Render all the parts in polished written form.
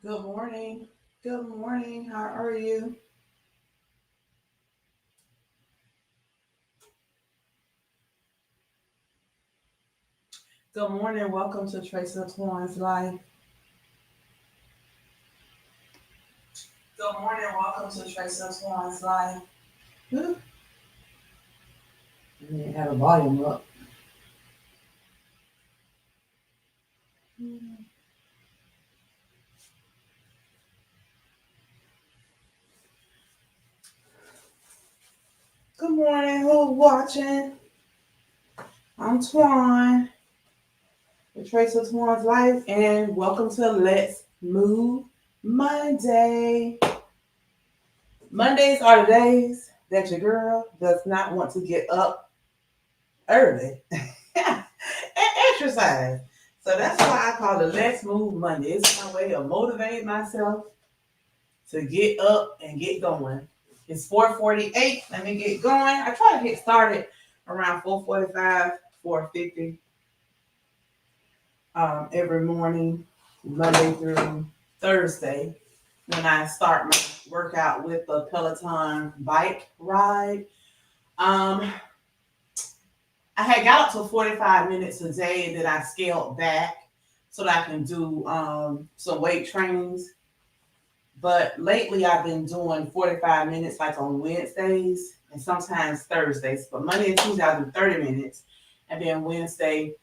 Good morning. Good morning. How are you? Good morning. Welcome to Tracy Twain's Life. Good morning. Welcome to Tracy Twain's Life. Whew. I need to have a volume up. Good morning. Who's watching? I'm Twan, the Tracy Twain's Life, and welcome to Let's Move Monday. Mondays are the days that your girl does not want to get up early and exercise. So that's why I call it Let's Move Monday. It's my way of motivating myself to get up and get going. It's 4:48. Let me get going. I try to get started around 4:45, 4:50 every morning, Monday through Thursday, when I start my workout with the Peloton bike ride. I had got up to 45 minutes a day, and then I scaled back so that I can do some weight trainings. But lately I've been doing 45 minutes like on Wednesdays and sometimes Thursdays. But Monday and Tuesday I'll do 30 minutes. And then Wednesday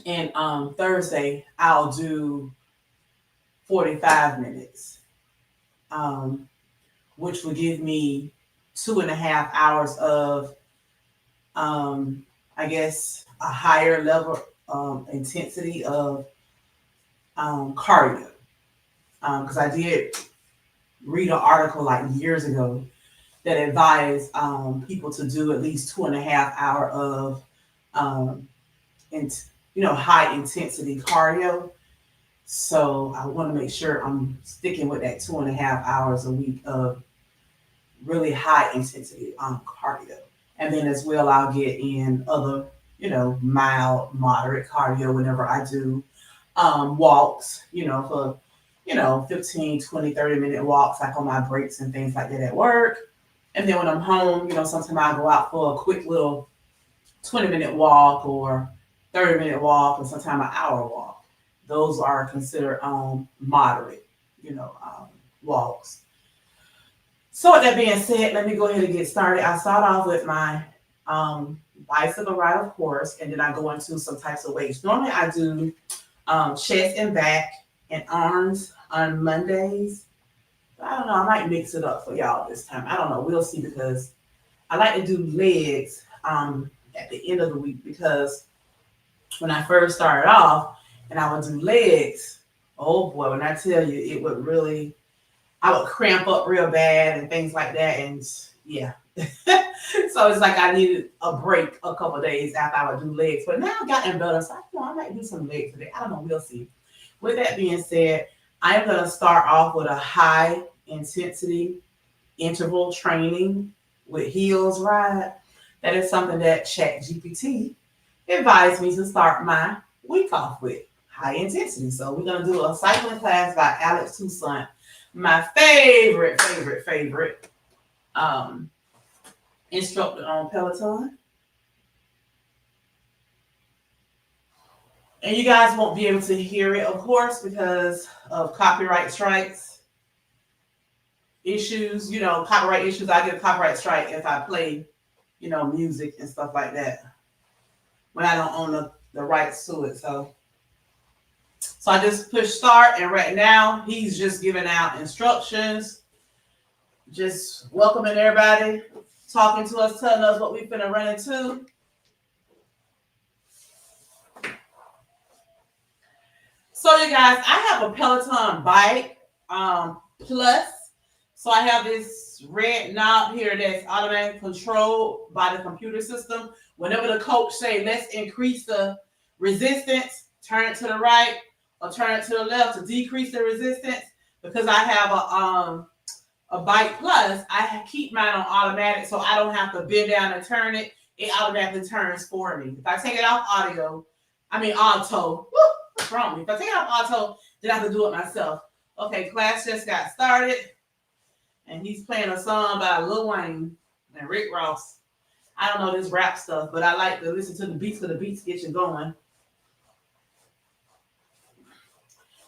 and Thursday I'll do 45 minutes, which will give me 2.5 hours of I guess a higher level intensity of cardio. Because I did read an article like years ago that advised people to do at least 2.5 hour of high intensity cardio. So I want to make sure I'm sticking with that 2.5 hours a week of really high intensity cardio. And then as well, I'll get in other, mild, moderate cardio whenever I do walks, for 15, 20, 30-minute walks, like on my breaks and things like that at work. And then when I'm home, sometimes I go out for a quick little 20-minute walk or 30-minute walk, and sometimes an hour walk. Those are considered moderate, walks. So with that being said, let me go ahead and get started. I start off with my bicycle ride, of course, and then I go into some types of weights. Normally I do chest and back and arms on Mondays. But I don't know, I might mix it up for y'all this time. I don't know, we'll see, because I like to do legs at the end of the week, because when I first started off and I would do legs, oh boy, when I tell you, it would really, I would cramp up real bad and things like that. And yeah. So it's like I needed a break a couple days after I would do legs. But now I've gotten better. So I might do some legs today. I don't know. We'll see. With that being said, I am going to start off with a high intensity interval training with heels ride. That is something that ChatGPT advised me to start my week off with, high intensity. So we're going to do a cycling class by Alex Toussaint, my favorite instructor on Peloton. And you guys won't be able to hear it, of course, because of copyright strikes issues. Copyright issues. I get a copyright strike if I play, music and stuff like that when I don't own the rights to it. So I just push start, and right now he's just giving out instructions, just welcoming everybody, talking to us, telling us what we're finna run into. So you guys, I have a Peloton bike plus. So I have this red knob here that's automatically controlled by the computer system. Whenever the coach say, let's increase the resistance, turn it to the right or turn it to the left to decrease the resistance. Because I have a bike plus, I keep mine on automatic, so I don't have to bend down and turn it. It automatically turns for me. If I take it off auto, what's wrong with me? If I take it off auto, then I have to do it myself. Okay, class just got started, and he's playing a song by Lil Wayne and Rick Ross. I don't know this rap stuff, but I like to listen to the beats because the beats get you going.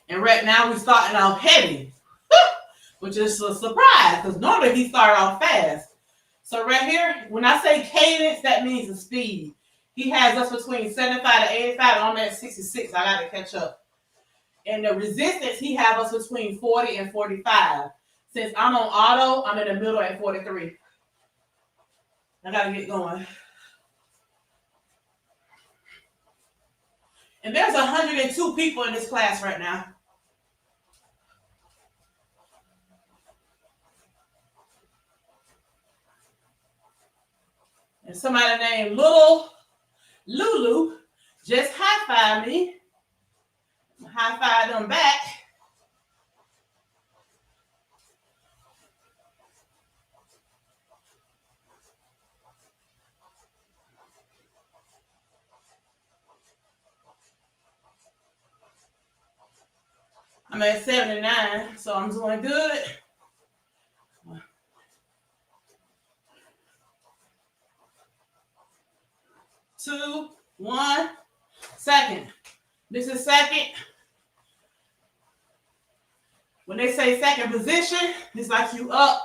And right now we're starting off heavy, which is a surprise because normally he started off fast. So right here, when I say cadence, that means the speed. He has us between 75 to 85, and I'm at 66. I got to catch up. And the resistance, he have us between 40 and 45. Since I'm on auto, I'm in the middle at 43. I got to get going. And there's 102 people in this class right now. And somebody named Little Lulu just high-fived me. High-five them back. I'm at 79, so I'm doing good. 2, 1, second. This is second. When they say second position, it's like you up,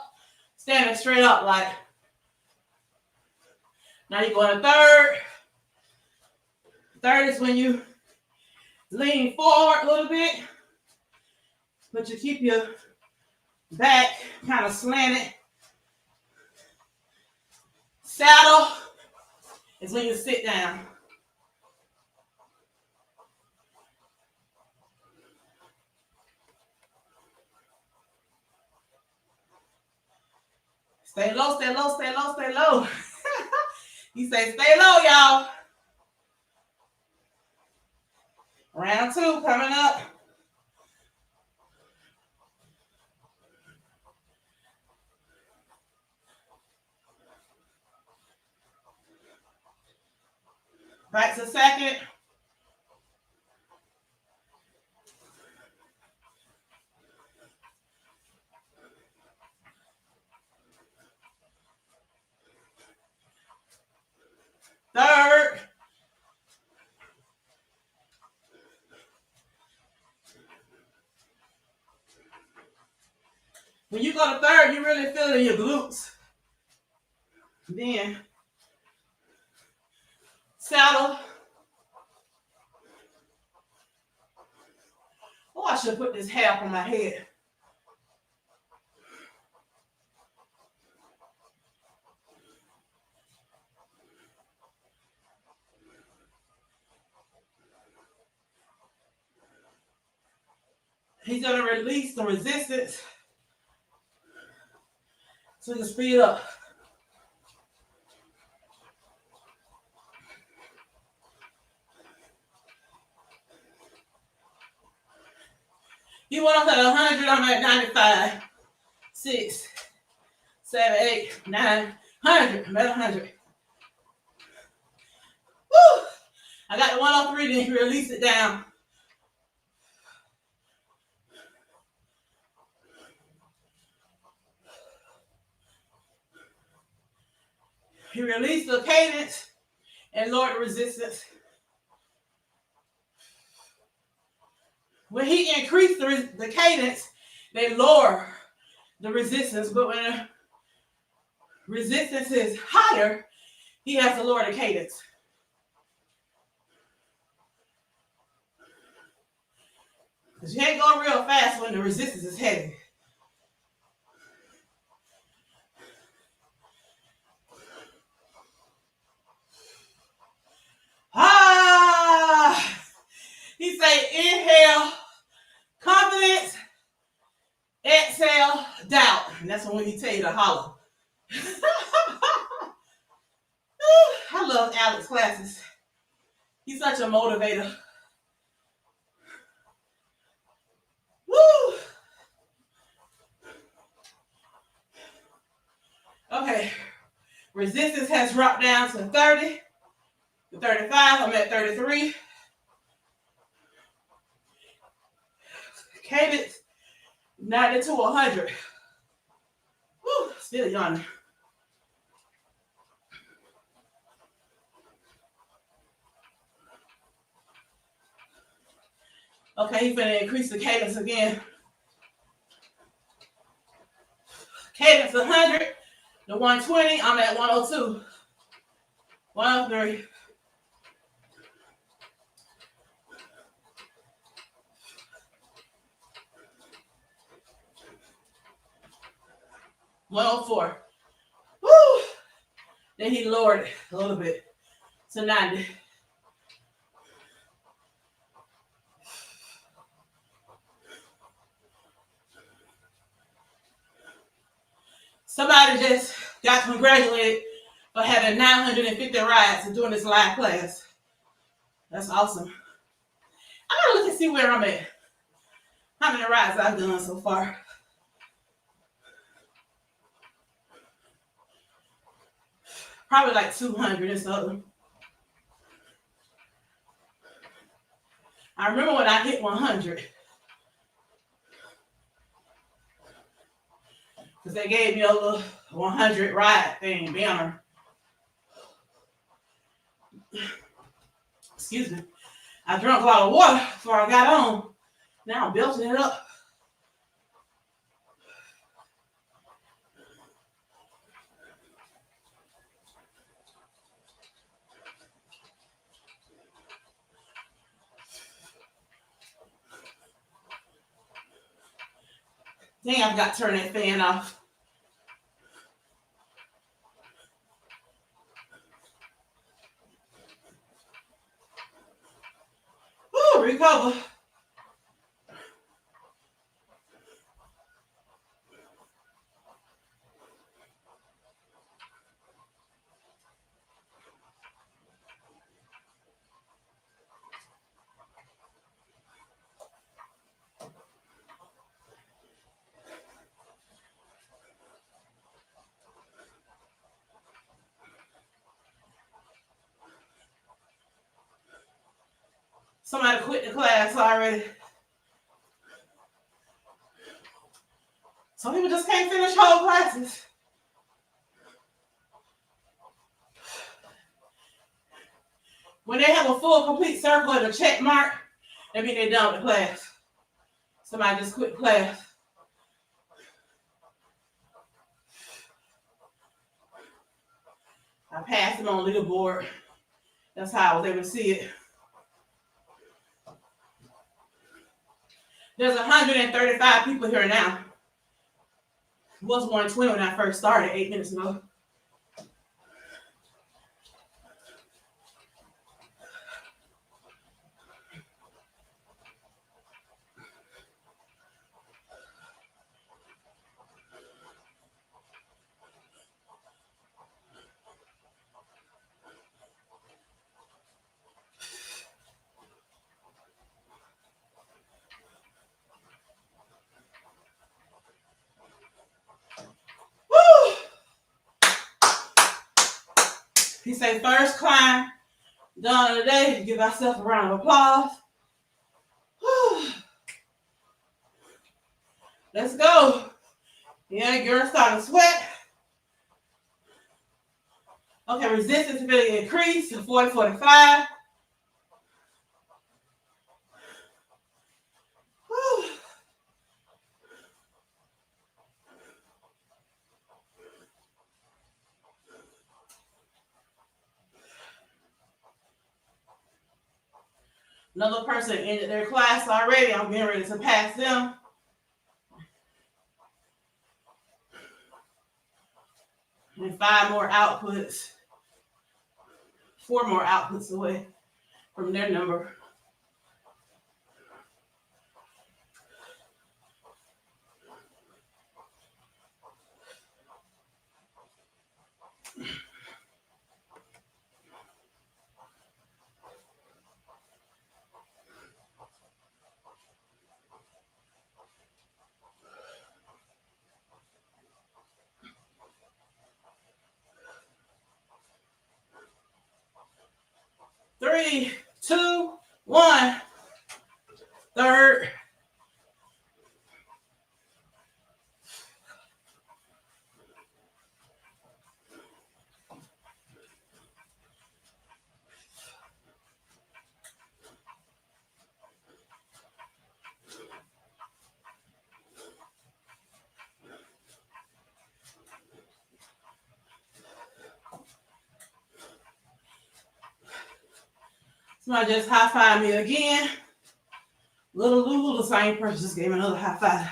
standing straight up like. Now you're going to third. Third is when you lean forward a little bit, but you keep your back kind of slanted. Saddle is when you sit down. Stay low, stay low, stay low, stay low. He say stay low, y'all. Round 2 coming up. Back to second. Third. When you go to third, you really feel it in your glutes. Then saddle. Oh, I should put this hat on my head. He's going to release the resistance so he can speed up. He went up at 100, I'm at 95. 6, 7, 8, 9, 100. I'm at 100. Woo! I got the 103, then he released it down. He released the cadence and lowered the resistance. When he increased the cadence, they lower the resistance. But when the resistance is higher, he has to lower the cadence. Because you ain't going real fast when the resistance is heavy. He say inhale, confidence, exhale, doubt. And that's when he tell you to holler. I love Alex classes. He's such a motivator. Woo! Okay. Resistance has dropped down to 30. To 35, I'm at 33. Cadence 90 to 100. Woo, still yawning. Okay, you're gonna increase the cadence again. Cadence 100 to 120. I'm at 102. 103. 104. Woo! Then he lowered it a little bit to 90. Somebody just got congratulated for having 950 rides and doing this live class. That's awesome. I gotta look and see where I'm at. How many rides I've done so far. Probably like 200 or something. I remember when I hit 100. Because they gave me a little 100 ride thing, banner. Excuse me. I drank a lot of water before I got on. Now I'm belching it up. Dang, I've got to turn that fan off. Woo, recover. Somebody quit the class already. Some people just can't finish whole classes. When they have a full complete circle and a check mark, that means they're done with the class. Somebody just quit class. I passed them on leaderboard. That's how I was able to see it. There's 135 people here now. It was 120 when I first started 8 minutes ago. He say first climb done today. Give ourselves a round of applause. Let's go. Yeah, girl starting to sweat. Okay, resistance really increased to 40, 45. Another person ended their class already. I'm getting ready to pass them. And 4 more outputs away from their number. Three, 2, 1. Third. Somebody just high five me again. Little Lulu, the same person, just gave me another high five.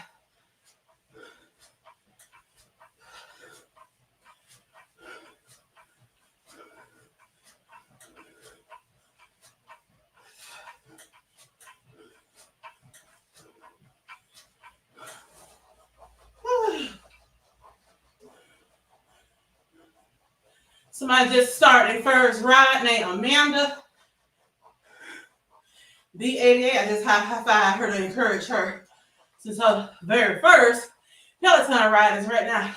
Somebody just started their first ride named Amanda. B88, I just high five her to encourage her since her very first Peloton ride is right now.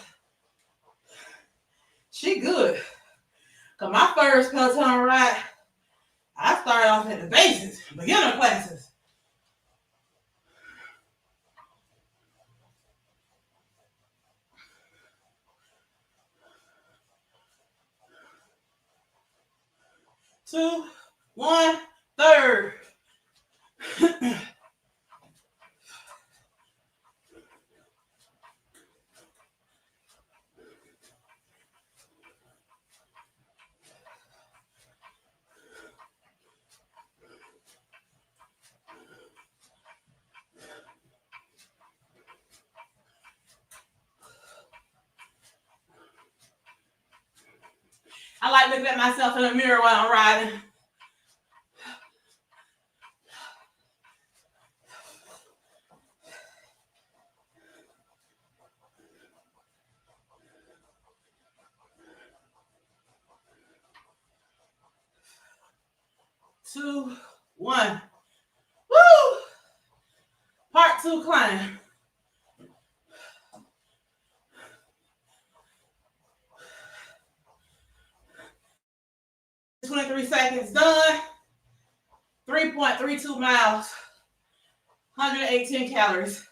She good. Cause my first Peloton ride, I started off at the basics, beginner classes. Two, one, third. I like looking at myself in the mirror while I'm riding. Two, one. Woo! Part two climb. 23 seconds done. 3.32 miles. 118 calories.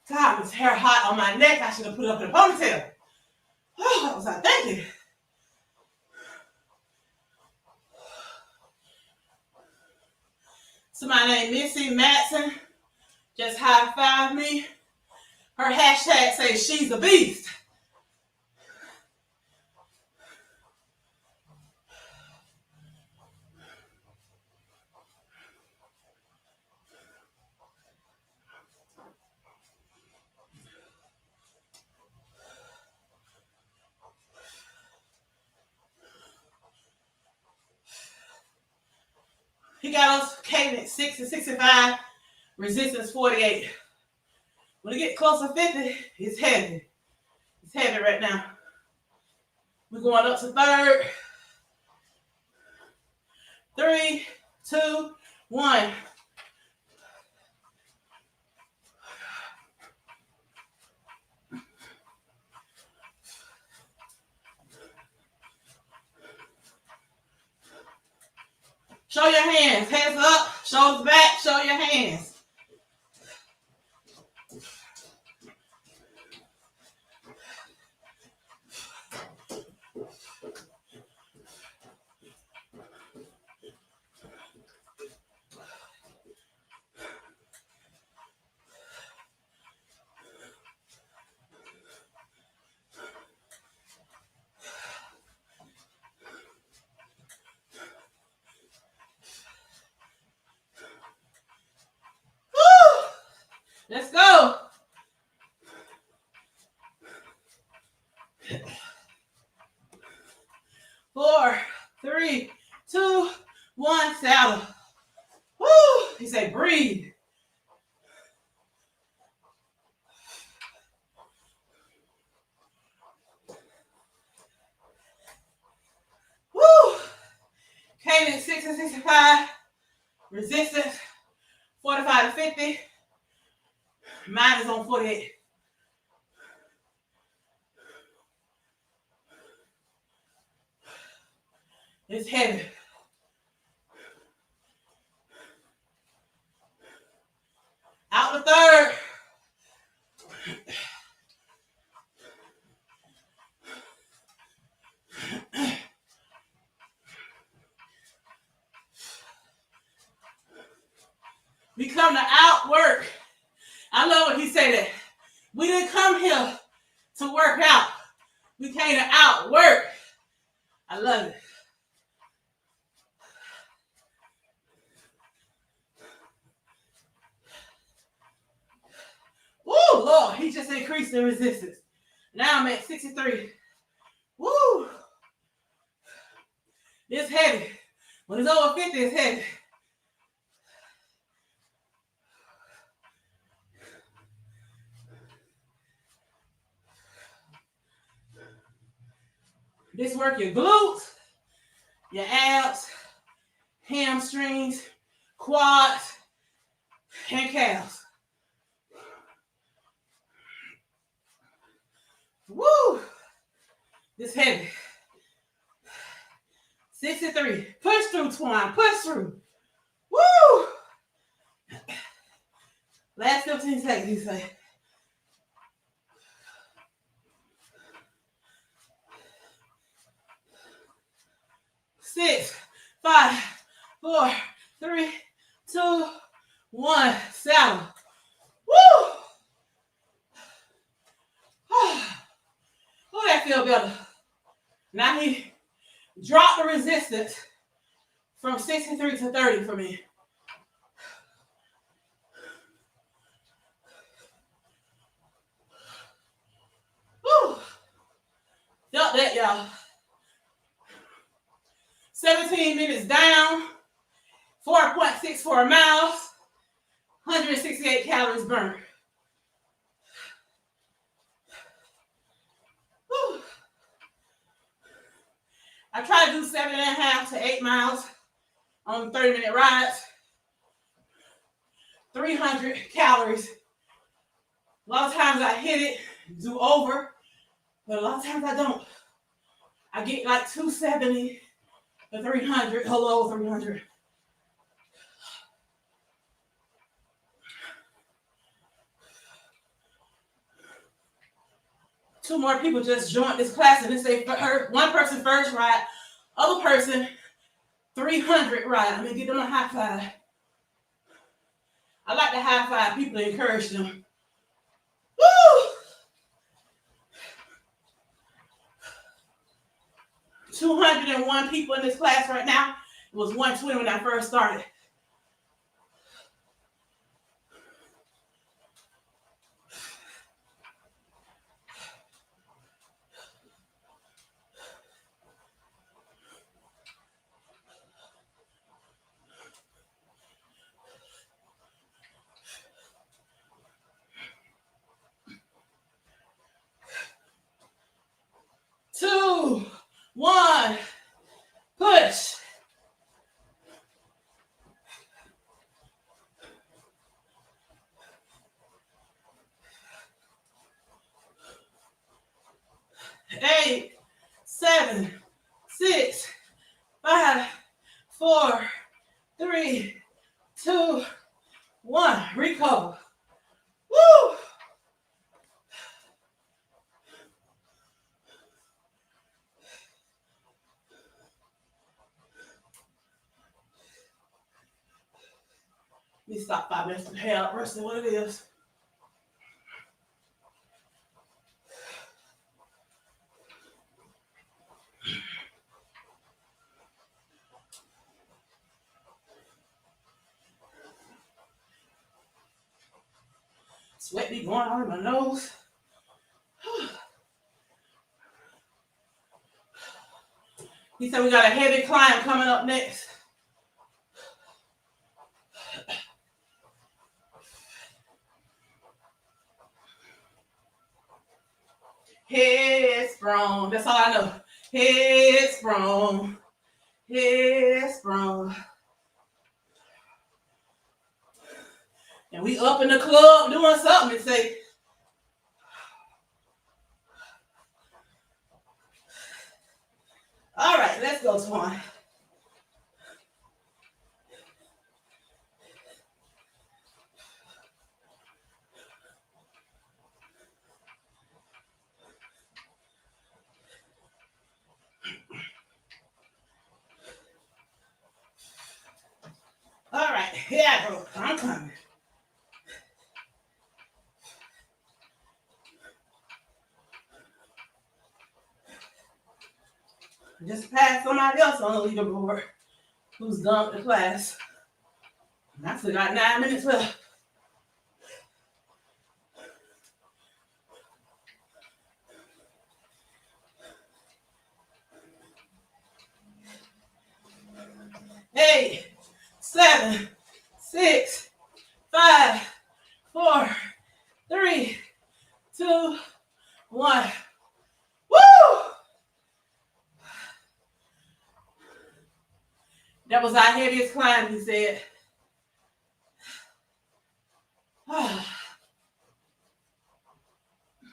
God, this hair hot on my neck. I should have put it up in a ponytail. Oh, what was I thinking? Somebody named Missy Matson just high-fived me. Her hashtag says she's a beast. He got us cadence 6 and 65, resistance 48. When it gets close to 50, it's heavy. It's heavy right now. We're going up to third. 3, 2, 1. Show your hands. Hands up, shoulders back, show your hands. Let's go. 4, 3, 2, 1, saddle. Woo! He said breathe. Woo! Cadence 6 and 65. Resistance 45 to 50. Mine is on 48. It's heavy. Out the third. We come to outwork. I love what he said that we didn't come here to work out. out work. I love it. Woo, Lord, he just increased the resistance. Now I'm at 63. Woo. It's heavy. When it's over 50, it's heavy. This work your glutes, your abs, hamstrings, quads, and calves. Woo! This heavy. 63. Push through, Twan. Push through. Woo! Last 15 seconds, you say. 6, 5, 4, 3, 2, 1. Saddle. Woo! Oh, that feel better. Now he dropped the resistance from 63 to 30 for me. Woo! Felt that, y'all. 17 minutes down, 4.64 miles, 168 calories burned. Whew. I try to do 7.5 to 8 miles on 30-minute rides. 300 calories. A lot of times I hit it, do over, but a lot of times I don't. I get like 270 to 300, hello 300. Two more people just joined this class, and it's one person first ride, other person 300 ride. I'm gonna give them a high five. I like to high five people to encourage them. Woo! 201 people in this class right now. It was 120 when I first started. Two, one, push. Eight, 7, 6, 5, 4, 3, 2, 1. Recover. Woo! Let me stop 5 minutes to hair out versus what it is. Sweat be going on in my nose. He said we got a heavy climb coming up next. Head sprung. That's all I know. Head sprung. Head sprung. And we up in the club doing something and say, all right, let's go, Twan. All right, here I go. I'm coming. Just pass somebody else on the leaderboard who's done with the class. And I still got 9 minutes left. Eight, 7, 6, 5, 4, 3, 2, 1. Woo! That was our heaviest climb, he said.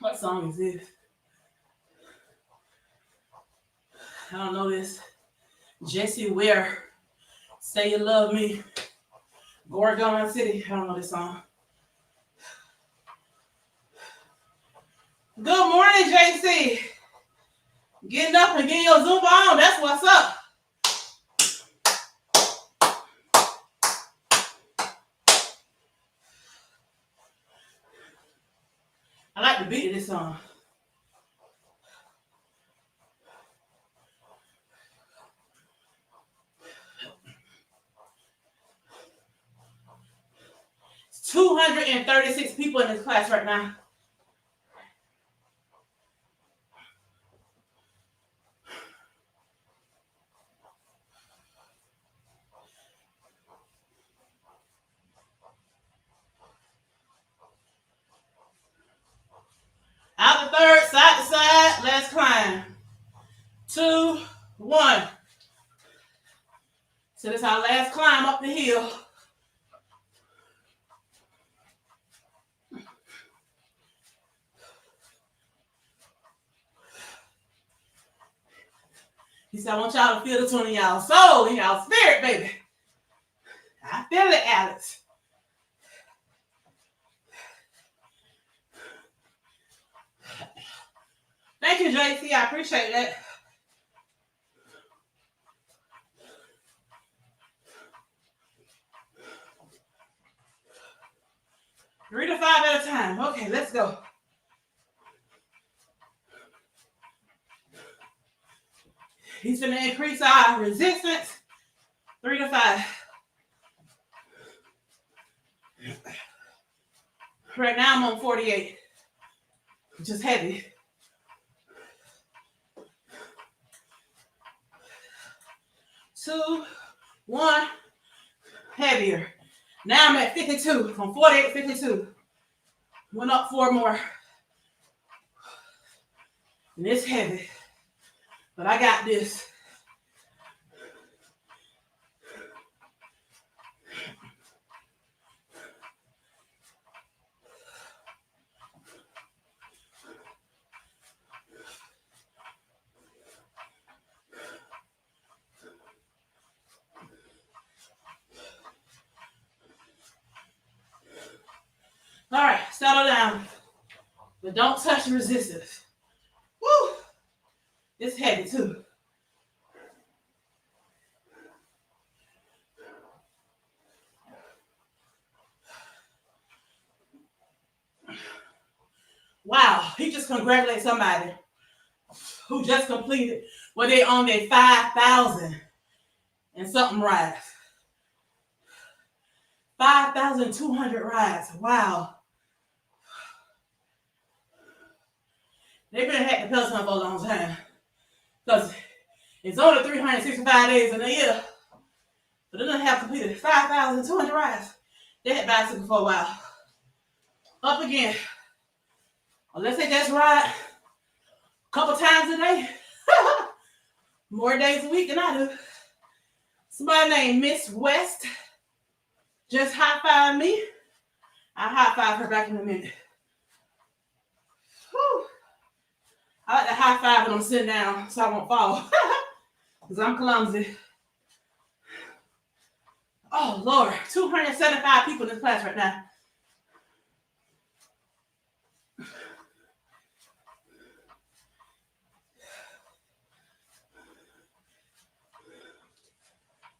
What song is this? I don't know this. Jesse Ware, Say You Love Me. Gorgon City. I don't know this song. Good morning, JC. Getting up and getting your Zumba on. That's what's up. I like the beat of this song. It's 236 people in this class right now. Out the third, side to side, let's climb. 2, 1. So this is our last climb up the hill. He said, I want y'all to feel the tune in y'all soul, in y'all spirit, baby. I feel it, Alex. Thank you, JC. I appreciate that. Three to 5 at a time. Okay, let's go. He's going to increase our resistance. 3 to 5. Right now I'm on 48, which is heavy. 2, 1, heavier. Now I'm at 52, from 48 to 52. Went up 4 more. And it's heavy, but I got this. All right, settle down, but don't touch the resistance. Woo! It's heavy too. Wow, he just congratulated somebody who just completed where they on their 5,000 and something rides. 5,200 rides. Wow. They've been at the Peloton for a long time. Because it's only 365 days in a year. But they don't have completed 5,200 rides. They had bicycle for a while. Up again. Unless they just ride a couple times a day. More days a week than I do. Somebody named Miss West just high-fived me. I'll high-five her back in a minute. Whew. I like to high-five when I'm sitting down so I won't fall. Because I'm clumsy. Oh, Lord. 275 people in this class right now.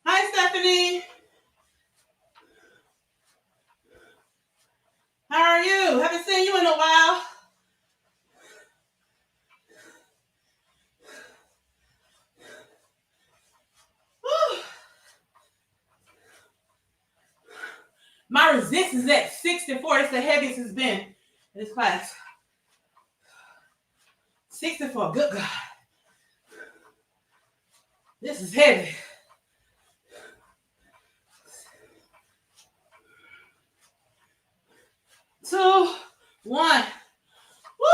Hi, Stephanie. How are you? Haven't seen you in a while. My resistance is at 64. It's the heaviest it's been in this class. 64, good God. This is heavy. 2, 1. Woo!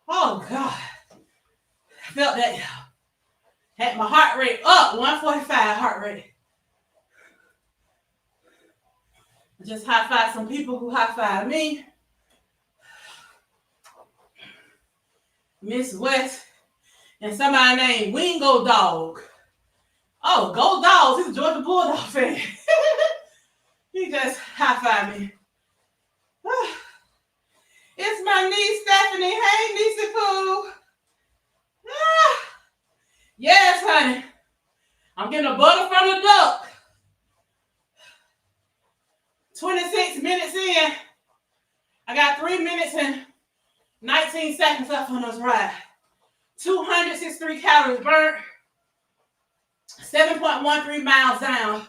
Oh God. I felt that, y'all. Had my heart rate up, 145 heart rate. I just high-five some people who high-five me. Miss West and somebody named Wingo Dog. Oh, go Dogs. He's a Georgia Bulldog fan. He just high-fived me. It's my niece, Stephanie. Hey, Niecey Pooh. Yes, honey. I'm getting a butter from the duck. 26 minutes in. I got 3 minutes and 19 seconds left on this ride. 263 calories burnt. 7.13 miles down.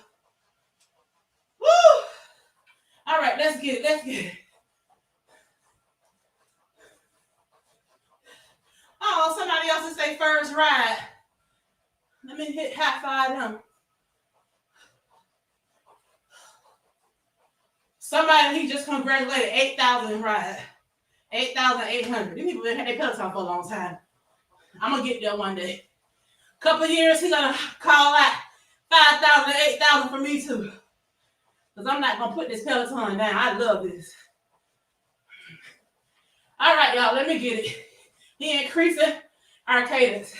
Woo! All right, let's get it. Let's get it. Oh, somebody else to say first ride. Let me hit high-five them. Somebody, he just congratulated 8,000 ride. 8,800. These people have had their Peloton for a long time. I'm going to get there one day. Couple of years, he's going to call out 5,000, 8,000 for me too. Because I'm not going to put this Peloton down. I love this. All right, y'all, let me get it. He increasing our cadence.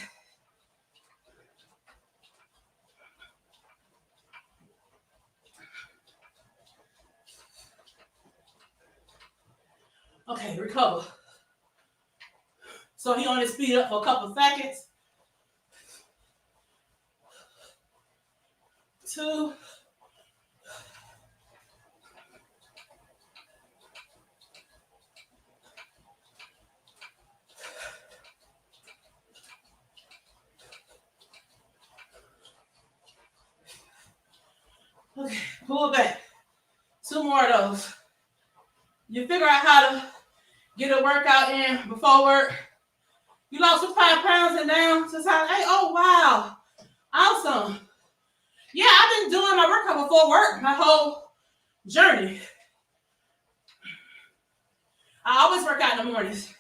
Okay, recover. So he only speed up for a couple seconds. 2. Okay, pull back. 2 more of those. You figure out how to get a workout in before work. You lost 5 pounds and down to time. Hey, oh wow. Awesome. Yeah, I've been doing my workout before work my whole journey. I always work out in the mornings.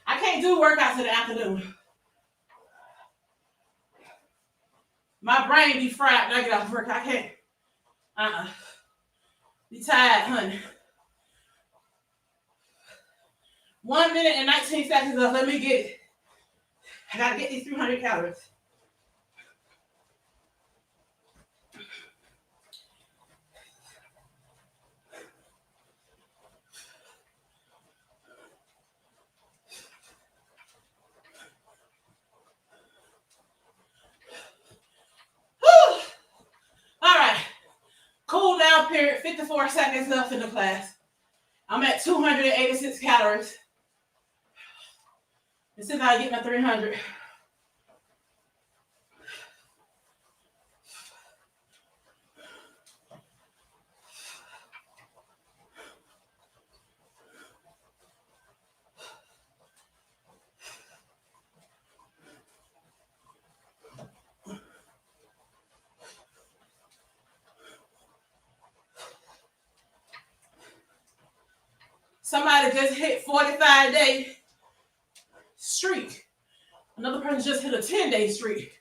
I can't do workouts in the afternoon. My brain be fried when I get off work. I can't. Be tired, honey. 1 minute and 19 seconds left. Let me get it. I gotta get these 300 calories. Whew. All right. Cool down period. 54 seconds left in the class. I'm at 286 calories. Let's see if I get my 300. Somebody just hit 45-day streak. Another person just hit a 10-day streak.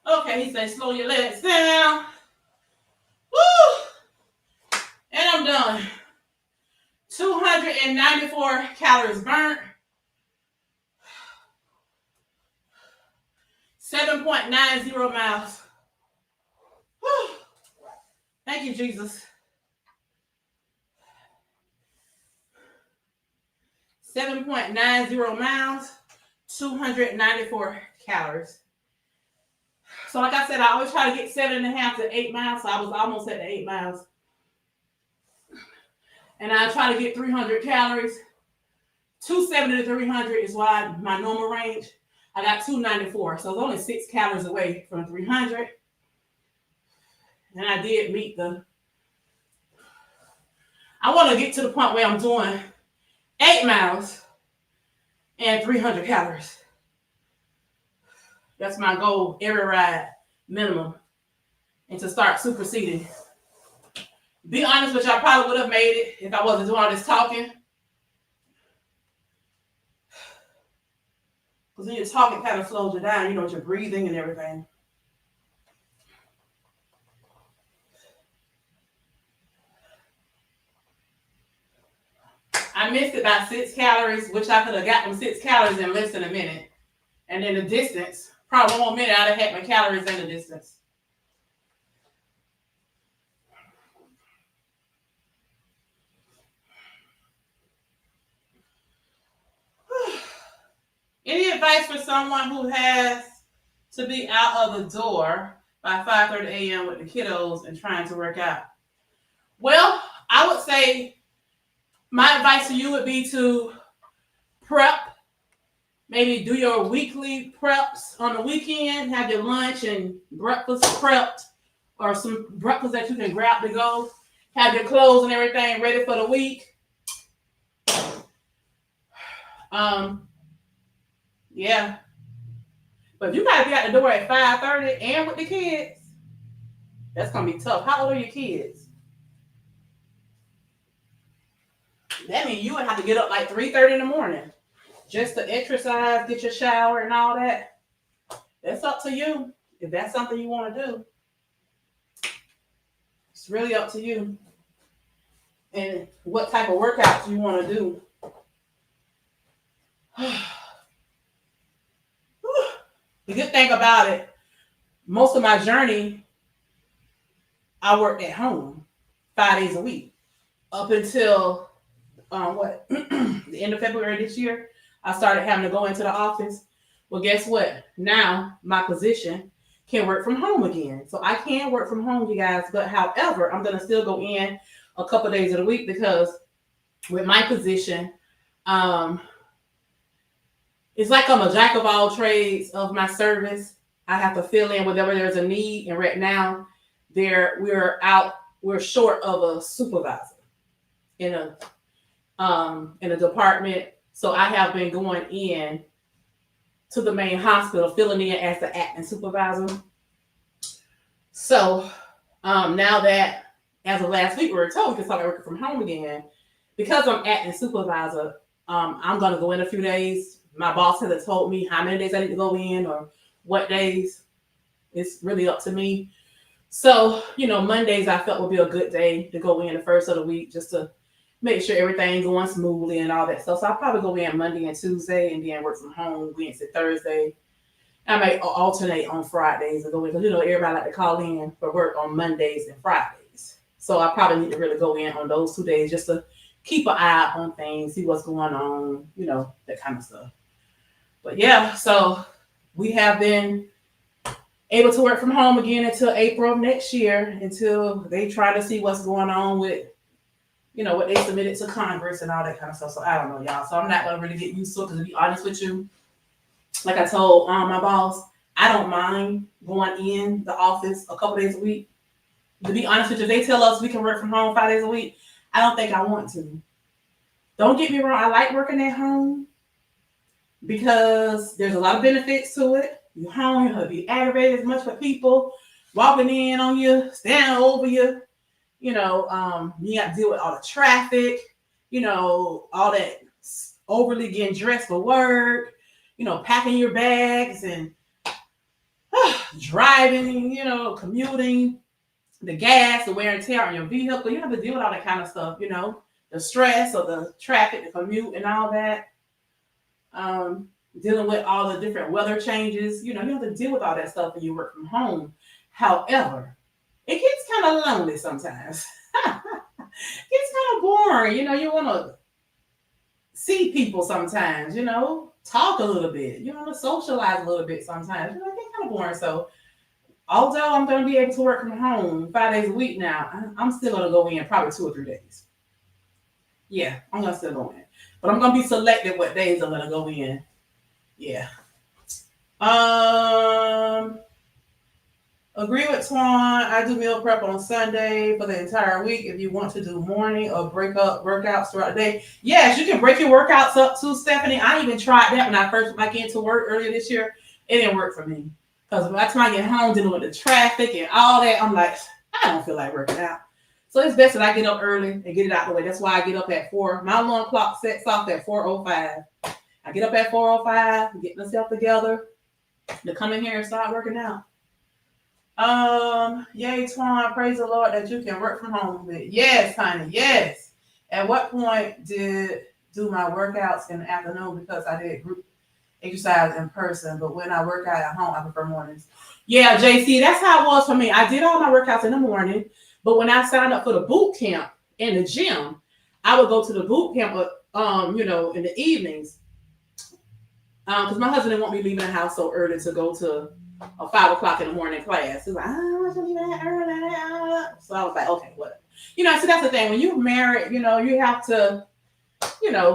Okay, he said slow your legs down. Woo! And I'm done. 294 calories burnt. 7.90 miles. Whew. Thank you, Jesus. 7.90 miles, 294 calories. So like I said, I always try to get 7.5 to 8 miles. So I was almost at the 8 miles. And I try to get 300 calories. 270 to 300 is why my normal range. I got 294, so it's only 6 calories away from 300. And I did meet I want to get to the point where I'm doing 8 miles and 300 calories. That's my goal every ride, minimum. And to start superseding. Be honest with you, I probably would have made it if I wasn't doing all this talking. Because when you're talking, it kind of slows you down, you know, with your breathing and everything. I missed it by 6 calories, which I could have got them 6 calories in less than a minute. And then the distance, probably 1 more minute, I'd have had my calories in the distance. Any advice for someone who has to be out of the door by 5:30 a.m. with the kiddos and trying to work out? Well, I would say my advice to you would be to prep. Maybe do your weekly preps on the weekend. Have your lunch and breakfast prepped, or some breakfast that you can grab to go. Have your clothes and everything ready for the week. Yeah. But if you gotta be out the door at 5:30 and with the kids, that's gonna be tough. How old are your kids? That means you would have to get up like 3:30 in the morning just to exercise, get your shower and all that. That's up to you. If that's something you want to do, it's really up to you. And what type of workouts you want to do. The good thing about it, most of my journey, I worked at home 5 days a week up until the end of February this year. I started having to go into the office. Well, guess what? Now my position can work from home again. So I can work from home, you guys. But however, I'm going to still go in a couple of days of the week because with my position, it's like I'm a jack of all trades of my service. I have to fill in whenever there's a need. And right now, we're short of a supervisor in a department. So I have been going in to the main hospital, filling in as the acting supervisor. So now that, as of last week, we were told we can start working from home again. Because I'm acting supervisor, I'm going to go in a few days. My boss hasn't told me how many days I need to go in or what days. It's really up to me. So, Mondays I felt would be a good day to go in the first of the week just to make sure everything going smoothly and all that stuff. So I'll probably go in Monday and Tuesday and then work from home Wednesday, Thursday. I may alternate on Fridays and go in because, everybody like to call in for work on Mondays and Fridays. So I probably need to really go in on those 2 days just to keep an eye on things, see what's going on, that kind of stuff. But yeah, so we have been able to work from home again until April of next year, until they try to see what's going on with, what they submitted to Congress and all that kind of stuff. So I don't know, y'all. So I'm not going to really get used to it because, to be honest with you, like I told my boss, I don't mind going in the office a couple days a week. To be honest with you, if they tell us we can work from home 5 days a week, I don't think I want to. Don't get me wrong. I like working at home because there's a lot of benefits to it. You're home, you'll be aggravated as much with people walking in on you, standing over you. You got to deal with all the traffic, all that overly getting dressed for work, packing your bags and driving, commuting, the gas, the wear and tear on your vehicle. You have to deal with all that kind of stuff, the stress of the traffic, the commute and all that. Dealing with all the different weather changes, you have to deal with all that stuff when you work from home. However, it gets kind of lonely sometimes. It's kind of boring. You want to see people sometimes, talk a little bit. You want to socialize a little bit sometimes. It gets kind of boring. So although I'm going to be able to work from home 5 days a week now, I'm still going to go in probably 2 or 3 days. Yeah, I'm gonna still go in, but I'm gonna be selective what days I'm gonna go in. Yeah. Um. Agree with Twan. I do meal prep on Sunday for the entire week. If you want to do morning or break up workouts throughout the day, yes, you can break your workouts up too, Stephanie. I even tried that when I first went back into work earlier this year. It didn't work for me because by the time I get home, dealing with the traffic and all that, I'm like, I don't feel like working out. So it's best that I get up early and get it out of the way. That's why I get up at 4. My alarm clock sets off at 4:05. I get up at 4:05, get myself together to come in here and start working out. Yay, Twan, praise the Lord that you can work from home. But yes, honey, yes. At what point did do my workouts in the afternoon because I did group exercise in person, but when I work out at home, I prefer mornings. Yeah, JC, that's how it was for me. I did all my workouts in the morning, but when I signed up for the boot camp in the gym, I would go to the boot camp, in the evenings, because my husband didn't want me leaving the house so early to go to a 5 o'clock in the morning class. He's like, I don't want to leave that early. So I was like, okay, whatever. So that's the thing. When you're married, you have to,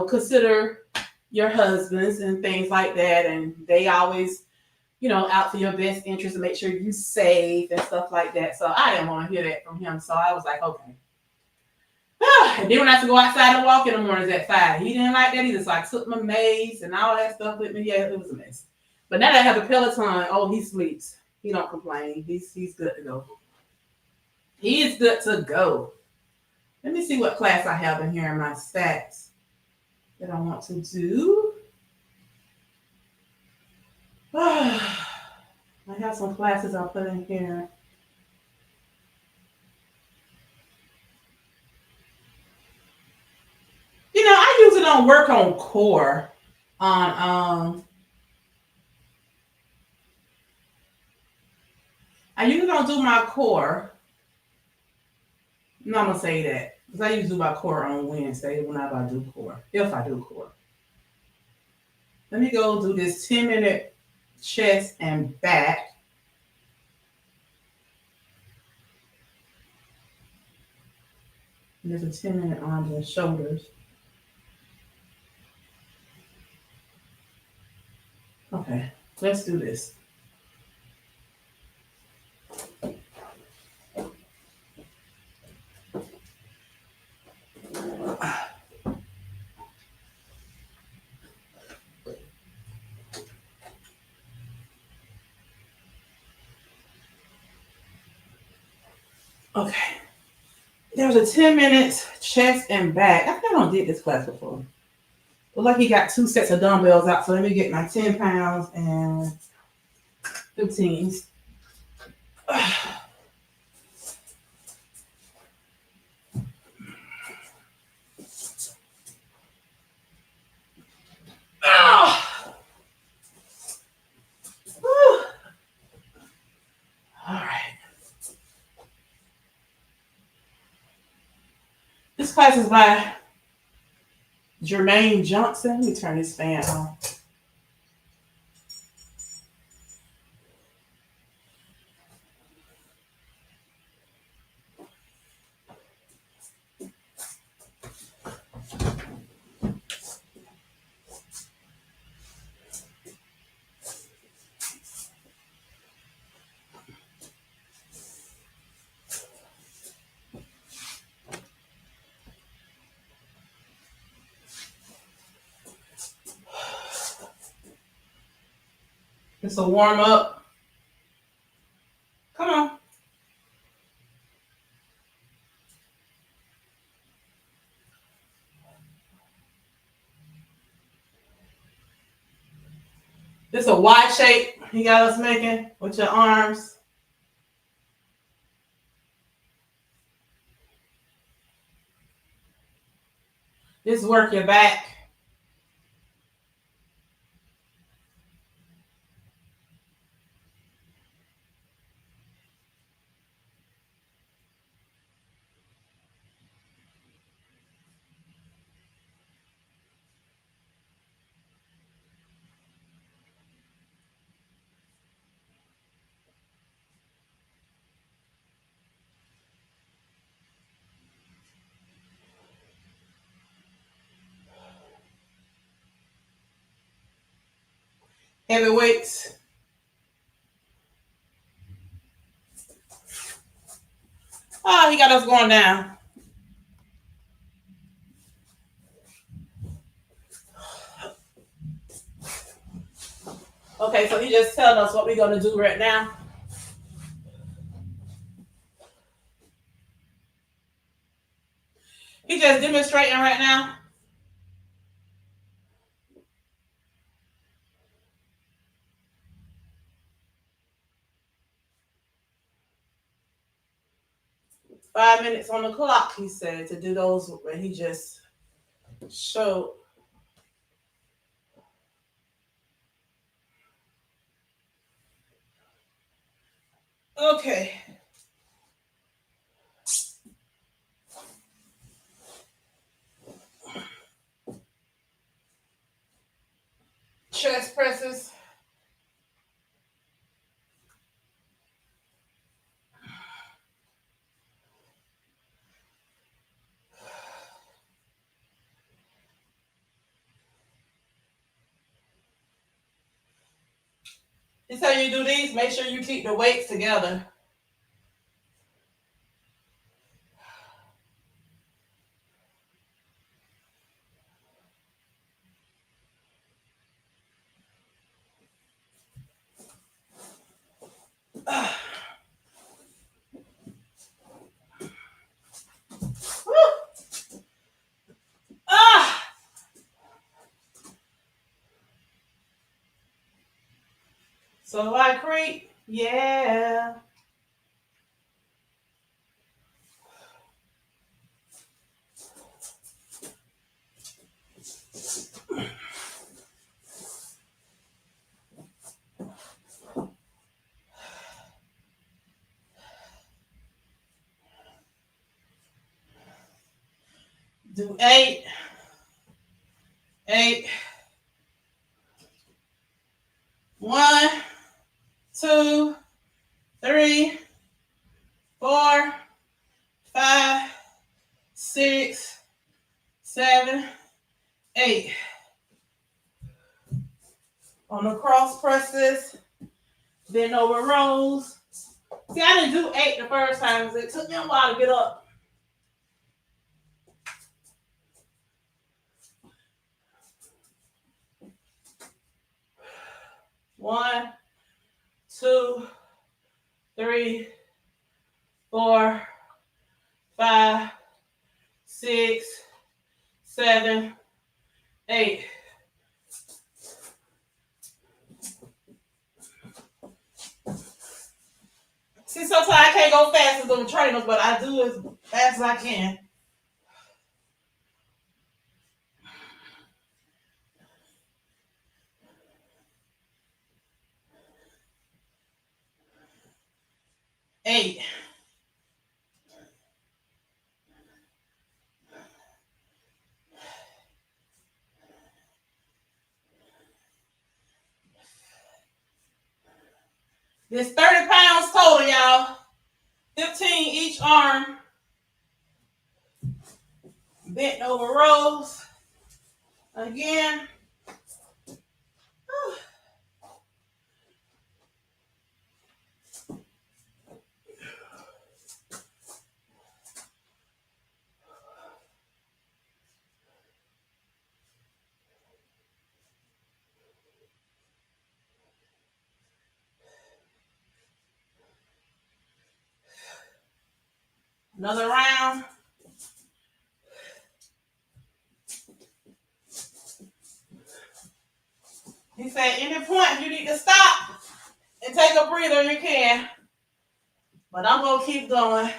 consider your husbands and things like that. And they always, out for your best interest and make sure you safe and stuff like that. So I didn't want to hear that from him. So I was like, okay. And then when I had to go outside and walk in the mornings at 5, he didn't like that either. So I took my mace and all that stuff with me. Yeah, it was a mess. But now that I have a Peloton, oh, he sleeps. He don't complain. He's good to go. He is good to go. Let me see what class I have in here in my stats that I want to do. I have some classes I'll put in here. I usually don't work on core on I usually don't do my core. No, I'm gonna say that. Because I usually do my core on Wednesday whenever I do core. If I do core. Let me go do this 10-minute chest and back. And there's a 10-minute arms and shoulders. Okay, let's do this. Okay. There's a 10 minutes chest and back. I think I don't did this class before. Look like he got 2 sets of dumbbells out. So let me get my 10 pounds and 15s. All right. This class is by Jermaine Johnson. Let me turn this fan on. It's a warm up. Come on. This a Y shape he got us making with your arms. This work your back. Heavy weights. Oh, he got us going down. Okay, so he just telling us what we're going to do right now. He just demonstrating right now. "5 minutes on the clock," he said, to do those where he just showed. Okay. Chest presses. He said you do these, make sure you keep the weights together. So I creep, yeah. Do 8. 1, 2, 3, 4, 5, 6, 7, 8. On the cross presses, bend over rows. See, I didn't do 8 the first time because it took me a while to get up. One, 2, 3, 4, 5, 6, 7, 8. See, sometimes I can't go fast as them trainers, but I do as fast as I can. Eight. This 30 pounds total, y'all. 15 each arm. Bent over rows. Again. Another round. He said, any point you need to stop and take a breather, you can. But I'm going to keep going.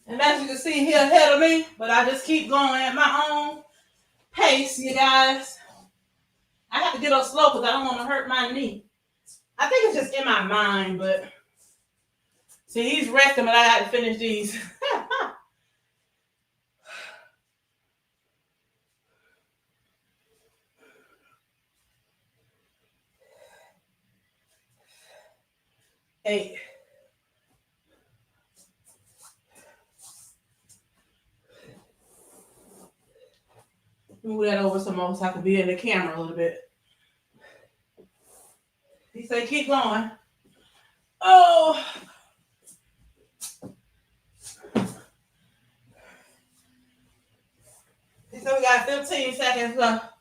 And as you can see, he ahead of me, but I just keep going at my own pace, you guys. I have to get up slow because I don't want to hurt my knee. I think it's just in my mind, but see, he's resting, but I got to finish these. Eight. Move that over some more so I can be in the camera a little bit. He said, keep going. Oh. He said, we got 15 seconds left.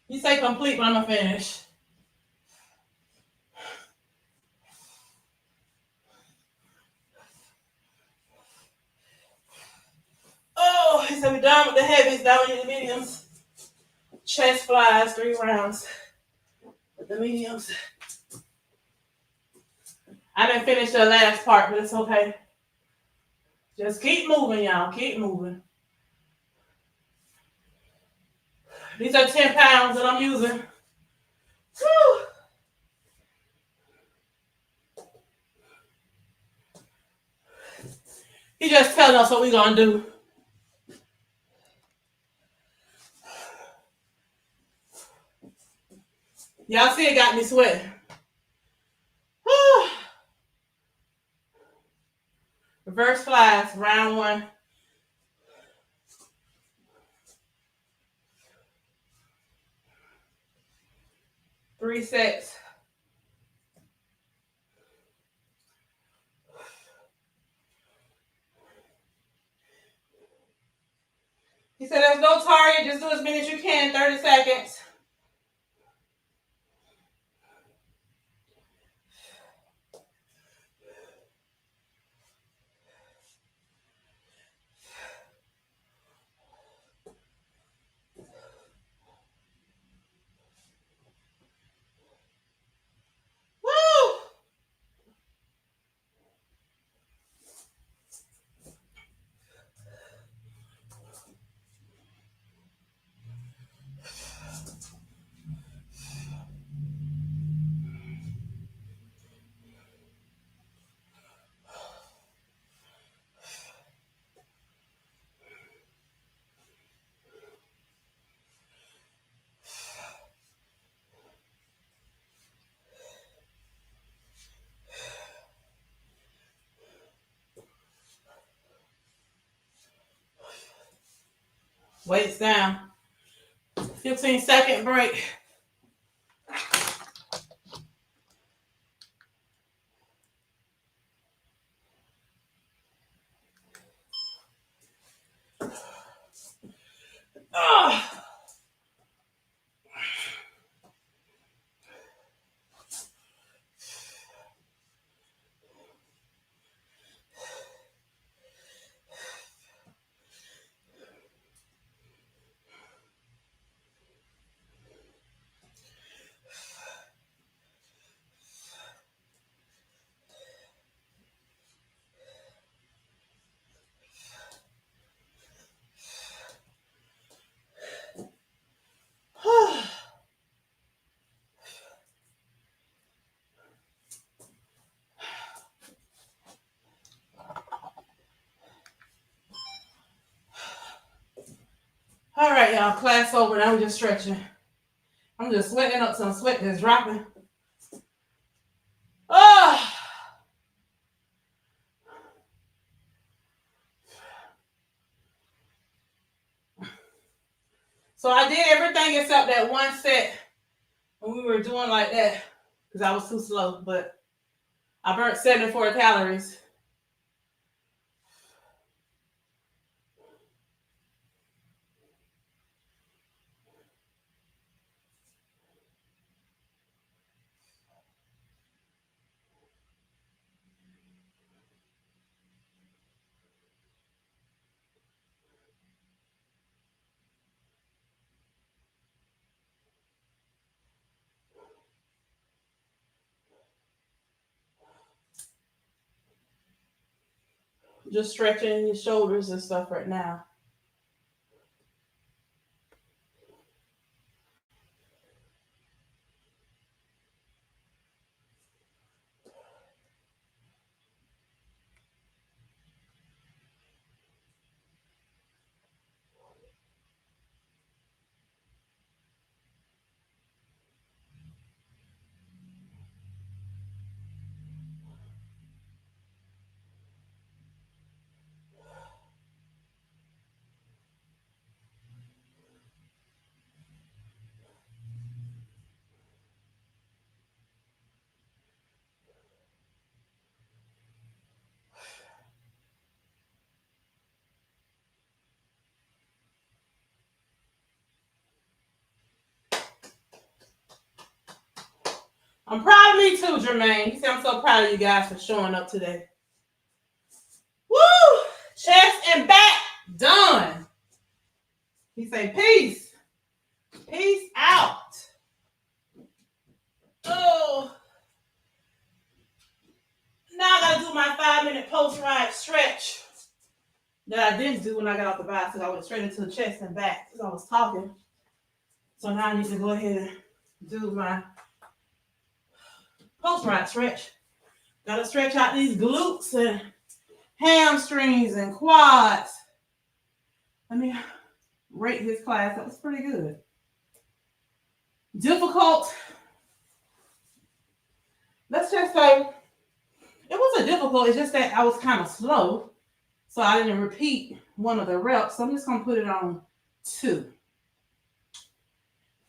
You say complete, but I'm going to finish. Oh, he said, we're done with the heavies, now we need the mediums. Chest flies, 3 rounds with the mediums. I didn't finish the last part, but it's okay. Just keep moving, y'all. Keep moving. These are 10 pounds that I'm using. Whew. He just telling us what we're going to do. Y'all see it got me sweating. Whew. Reverse flies, round 1. Three sets. He said there's no target, just do as many as you can, 30 seconds. Woo! Weights down. 15-second break. Oh. All right, y'all, class over. Now I'm just stretching. I'm just sweating up some sweat that's dropping. Oh. So I did everything except that one set when we were doing like that because I was too slow, but I burnt 74 calories. Just stretching your shoulders and stuff right now. I'm proud of me too, Jermaine. He said, I'm so proud of you guys for showing up today. Woo! Chest and back done. He said, peace. Peace out. Oh. Now I gotta do my 5-minute post-ride stretch that I didn't do when I got off the bicycle. I went straight into the chest and back because I was talking. So now I need to go ahead and do my post-ride stretch. Gotta stretch out these glutes and hamstrings and quads. Let me rate his class. That was pretty good. Difficult. Let's just say it wasn't difficult. It's just that I was kind of slow. So I didn't repeat one of the reps. So I'm just going to put it on 2.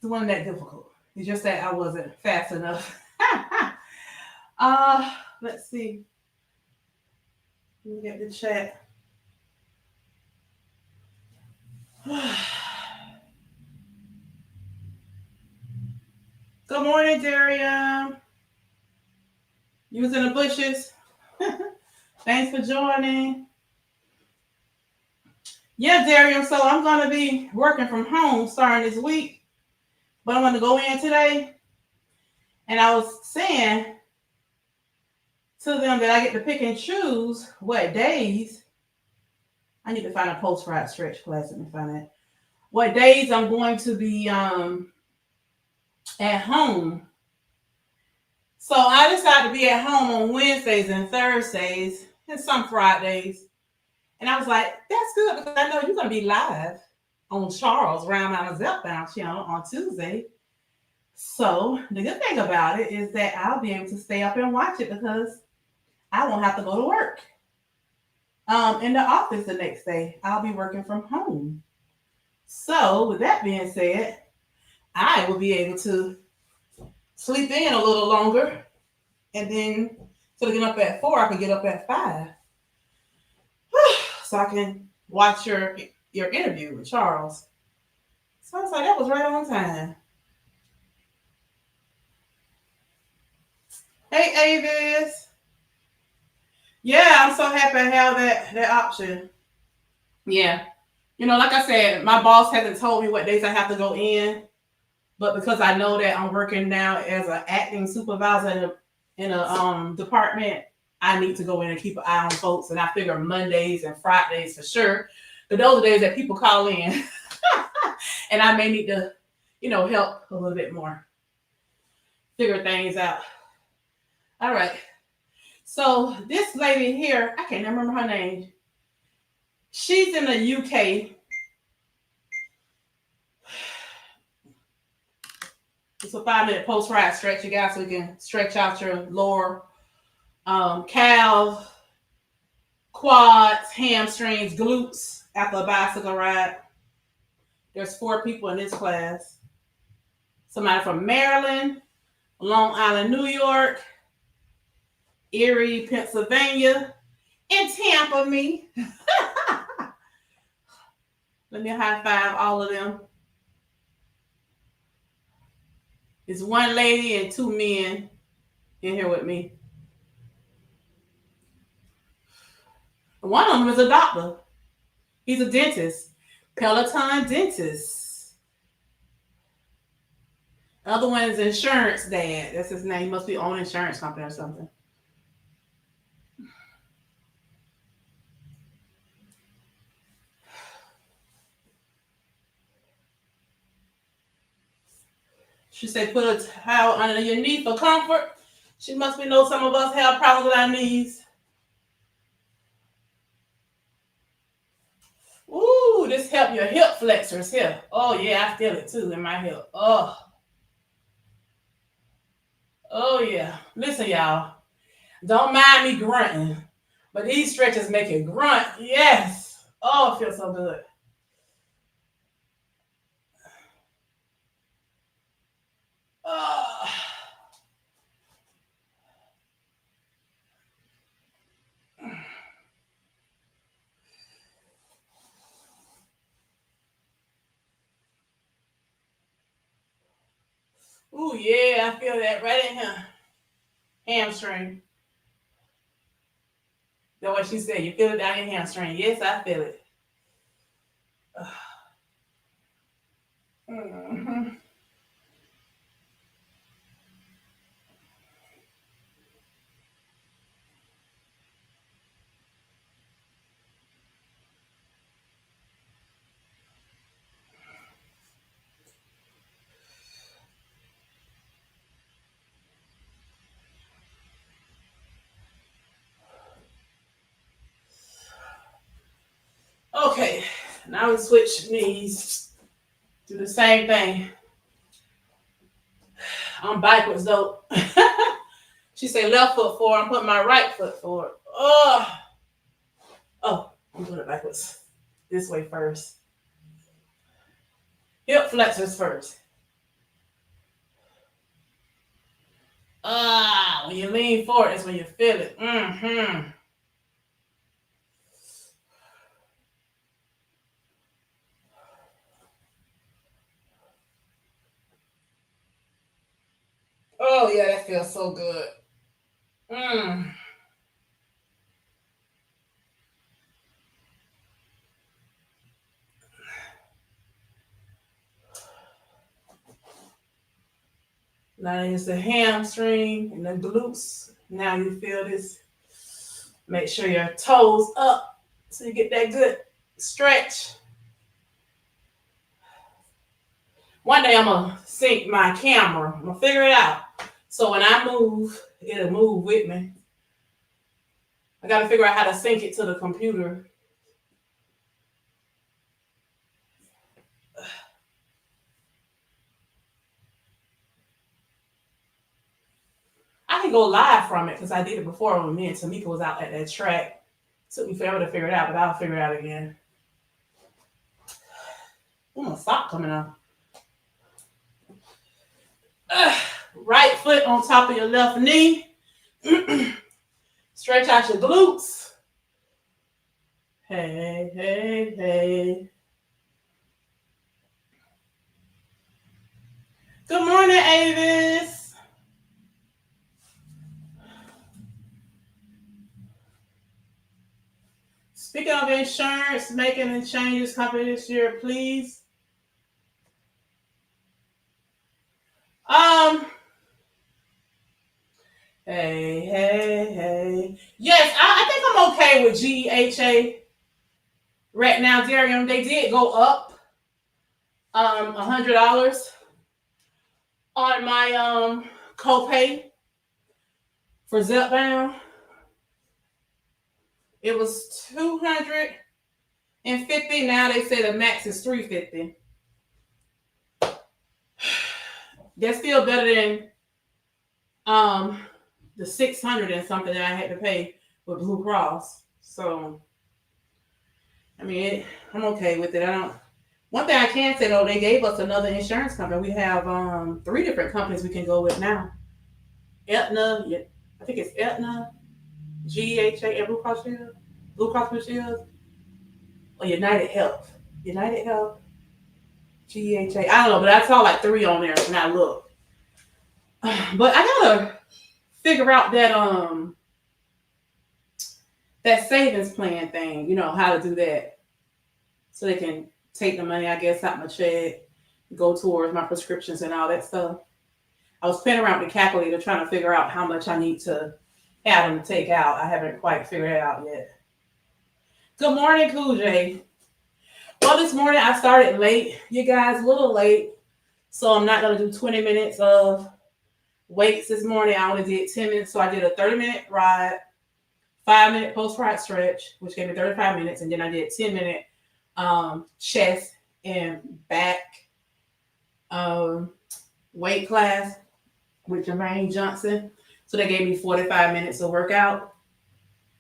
It wasn't that difficult. It's just that I wasn't fast enough. Let's see. Let me get the chat. Good morning, Darian. You was in the bushes. Thanks for joining. Yeah, Darian. So I'm going to be working from home starting this week. But I'm going to go in today. And I was saying to them that I get to pick and choose what days. I need to find a post-ride stretch class. Let me find that. What days I'm going to be at home. So I decided to be at home on Wednesdays and Thursdays and some Fridays. And I was like, that's good because I know you're going to be live on Charles Mounjaro Zepbound channel on Tuesday. So the good thing about it is that I'll be able to stay up and watch it because I won't have to go to work. In the office the next day, I'll be working from home. So with that being said, I will be able to sleep in a little longer, and then instead of getting up at 4, I can get up at 5. So I can watch your interview with Charles. So I was like, that was right on time. Hey, Avis. Yeah, I'm so happy I have that option. Yeah. Like I said, my boss hasn't told me what days I have to go in. But because I know that I'm working now as an acting supervisor in a department, I need to go in and keep an eye on folks. And I figure Mondays and Fridays for sure. But those are days that people call in. And I may need to, help a little bit more. Figure things out. All right. So this lady here, I can't remember her name. She's in the UK. It's a 5-minute post-ride stretch, you guys, so you can stretch out your lower calves, quads, hamstrings, glutes after a bicycle ride. There's 4 people in this class. Somebody from Maryland, Long Island, New York, Erie, Pennsylvania, and Tampa, me. Let me high five all of them. It's 1 lady and 2 men in here with me. One of them is a doctor. He's a dentist. Peloton dentist. The other one is insurance dad. That's his name. He must be on insurance company or something. She said put a towel under your knee for comfort. She must be know some of us have problems with our knees. Ooh, this help your hip flexors here. Oh yeah, I feel it too in my hip. Oh yeah. Listen, y'all. Don't mind me grunting, but these stretches make you grunt. Yes. Oh, it feels so good. Oh. Ooh, yeah, I feel that right in here. Hamstring. That's what she said. You feel it down your hamstring. Yes, I feel it. Mm-hmm. Okay, now we switch knees. Do the same thing. I'm backwards though. She said left foot forward. I'm putting my right foot forward. Oh, I'm doing it backwards. This way first. Hip flexors first. When you lean forward, that's when you feel it. Mm-hmm. Oh yeah, that feels so good. Now it's the hamstring and the glutes. Now you feel this. Make sure your toes up so you get that good stretch. One day I'm gonna sync my camera. I'm gonna figure it out. So when I move, it'll move with me. I gotta figure out how to sync it to the computer. I can go live from it because I did it before when me and Tamika was out at that track. Took me forever to figure it out, but I'll figure it out again. Ooh, my sock coming out. Right foot on top of your left knee. Stretch out your glutes. Hey, hey, hey. Good morning, Avis. Speaking of insurance, making the changes company this year, please. Hey. Yes, I think I'm okay with GEHA right now, Darium. They did go up $100 on my copay for Zepbound. It was $250. Now they say the max is $350. That's still better than the $600 and something that I had to pay with Blue Cross. So, I mean, I'm okay with it. One thing I can say though, they gave us another insurance company. We have 3 different companies we can go with now. Aetna, I think it's Aetna, GEHA, and Blue Cross Blue Shield, or United Health, GEHA. I don't know, but I saw like 3 on there when I looked. But I gotta figure out that savings plan thing, how to do that. So they can take the money, I guess, out my check, go towards my prescriptions and all that stuff. I was playing around with the calculator trying to figure out how much I need to have them to take out. I haven't quite figured it out yet. Good morning, Cool J. Well, this morning I started late, you guys, a little late. So I'm not going to do 20 minutes of weights this morning. I only did 10 minutes. So I did a 30-minute ride, 5-minute post-ride stretch, which gave me 35 minutes. And then I did 10-minute chest and back weight class with Jermaine Johnson. So they gave me 45 minutes of workout.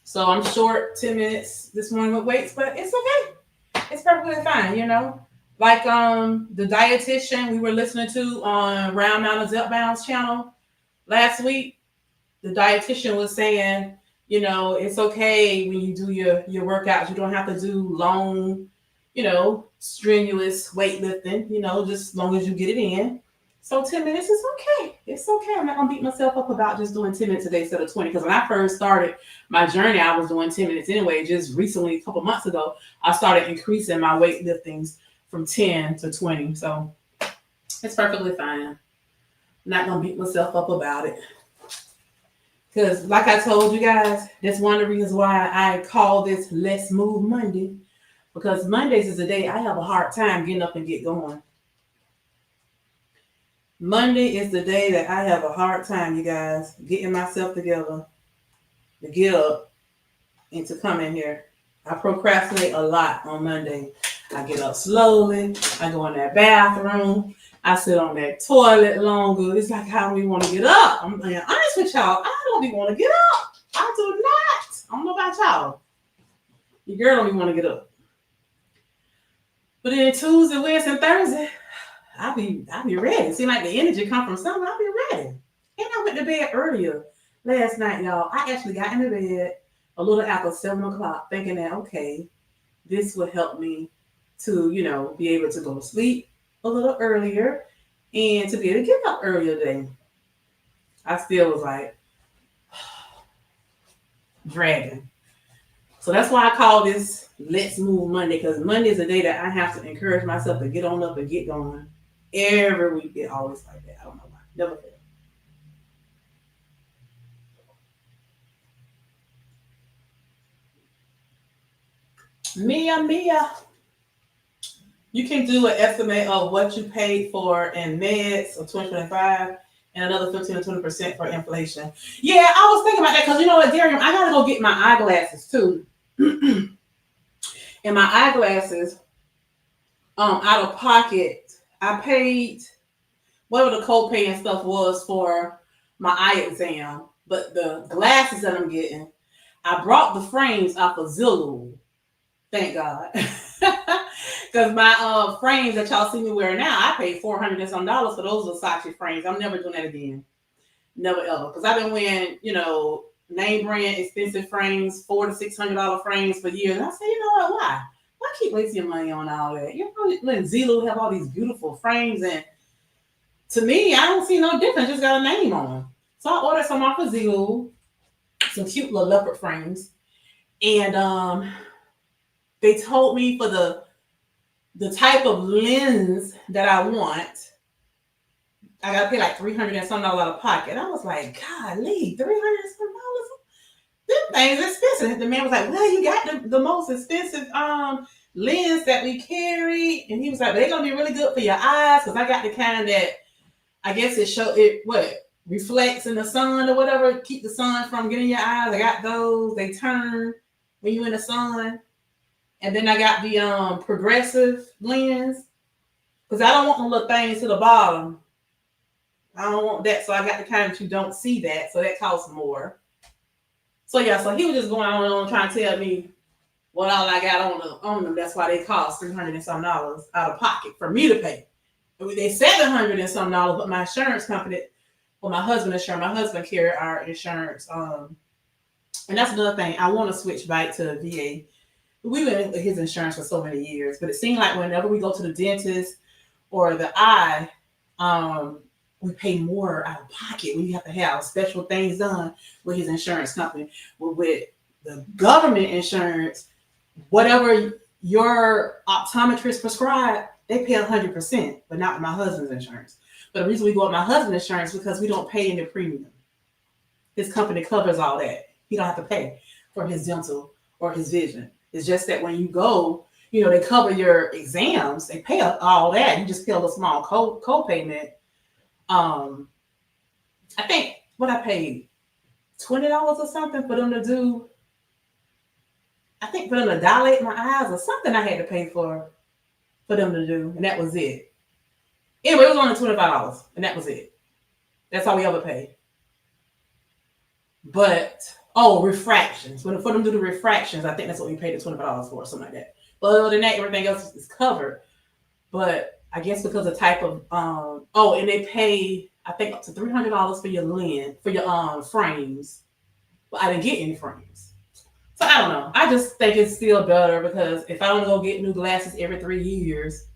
So I'm short 10 minutes this morning with weights, but it's okay. It's perfectly fine, you know. Like the dietitian we were listening to on Mounjaro Zepbound's channel last week, the dietitian was saying, you know, it's okay when you do your workouts. You don't have to do long, you know, strenuous weightlifting, you know, just as long as you get it in. So 10 minutes is okay. It's okay. I'm not going to beat myself up about just doing 10 minutes a day instead of 20. Because when I first started my journey, I was doing 10 minutes anyway. Just recently, a couple months ago, I started increasing my weightliftings from 10 to 20. So it's perfectly fine. I'm not going to beat myself up about it. Because like I told you guys, that's one of the reasons why I call this Let's Move Monday. Because Mondays is the day I have a hard time getting up and get going. Monday is the day that I have a hard time, you guys, getting myself together to get up and to come in here. I procrastinate a lot on Monday. I get up slowly. I go in that bathroom. I sit on that toilet longer. It's like how we want to get up. I'm being honest with y'all. I don't even want to get up. I do not. I don't know about y'all. Your girl don't even want to get up. But then Tuesday, Wednesday, and Thursday, I'll be ready. Seems like the energy come from somewhere. I'll be ready. And I went to bed earlier last night, y'all. I actually got into bed a little after 7 o'clock, thinking that, okay, this would help me to, you know, be able to go to sleep a little earlier and to be able to get up earlier today. I still was like, dragging. So that's why I call this Let's Move Monday, because Monday is the day that I have to encourage myself to get on up and get going. Every week it always like that. I don't know why. Never fail. Mia. You can do an estimate of what you paid for in meds of 2025 and another 15 to 20% for inflation. Yeah, I was thinking about that because you know what, Darian, I gotta go get my eyeglasses too. And my eyeglasses, out of pocket, I paid whatever the copay and stuff was for my eye exam. But the glasses that I'm getting, I brought the frames off of Zillow. Thank God. Because my frames that y'all see me wearing now, I paid $400 and some for those Versace frames. I'm never doing that again. Never ever. Because I've been wearing, you know, name brand expensive frames, $400 to $600 frames for years. And I said, you know what? Why? Why keep wasting money on all that? You know, letting Zillow have all these beautiful frames, and to me, I don't see no difference. Just got a name on them. So I ordered some off of Zillow, some cute little leopard frames, and they told me for the type of lens that I want, I gotta pay like $300 and some out of pocket. I was like, golly, $300 and some. Them things expensive. The man was like, well, you got the most expensive lens that we carry. And he was like, they're gonna be really good for your eyes, because I got the kind that I guess it reflects in the sun or whatever, keep the sun from getting your eyes. I got those. They turn when you're in the sun. And then I got the progressive lens, because I don't want no little things to the bottom. I don't want that. So I got the kind that you don't see that. So that costs more. So yeah, so he was just going on trying to tell me what all I got on them. That's why they cost $300 and some out of pocket for me to pay. They $700 and some, but my insurance company, well, my husband carried our insurance. And that's another thing. I want to switch back to the VA. We've been with his insurance for so many years, but it seemed like whenever we go to the dentist or the eye, we pay more out of pocket. We have to have special things done with his insurance company. With the government insurance, whatever your optometrist prescribed, they pay 100%, but not with my husband's insurance. But the reason we go with my husband's insurance is because we don't pay any premium. His company covers all that. He don't have to pay for his dental or his vision. It's just that when you go, they cover your exams. They pay all that. You just pay a small co-payment. I think what I paid $20 or something for them to do. I think for them to dilate my eyes or something I had to pay for them to do, and that was it. Anyway, it was only $25, and that was it. That's all we ever paid. But refractions. For them to do the refractions, I think that's what we paid the $25 for, or something like that. But other than that, everything else is covered. But I guess because the type of and they pay, I think, up to $300 for your lens, for your frames. But I didn't get any frames. So I don't know. I just think it's still better because if I don't go get new glasses every 3 years,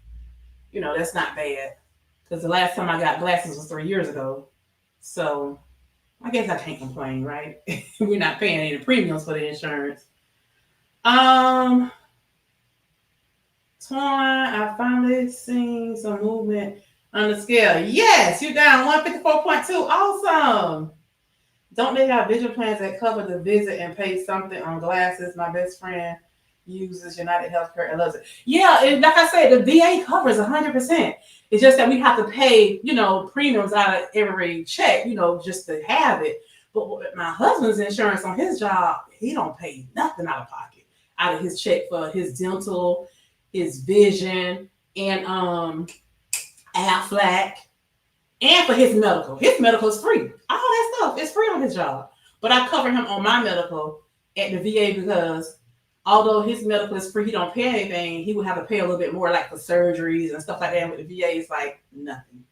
that's not bad. Because the last time I got glasses was 3 years ago. So I guess I can't complain, right? We're not paying any premiums for the insurance. Twain, I finally seen some movement on the scale. Yes, you're down 154.2. Awesome. Don't they have vision plans that cover the visit and pay something on glasses? My best friend uses United Healthcare and loves it. Yeah, like I said, the VA covers 100%. It's just that we have to pay, premiums out of every check, just to have it. But with my husband's insurance on his job, he don't pay nothing out of pocket out of his check for his dental, his vision, and Aflac, and for his medical. His medical is free. All that stuff is free on his job. But I cover him on my medical at the VA because although his medical is free, he don't pay anything. He would have to pay a little bit more, like for surgeries and stuff like that. And with the VA, it's like nothing.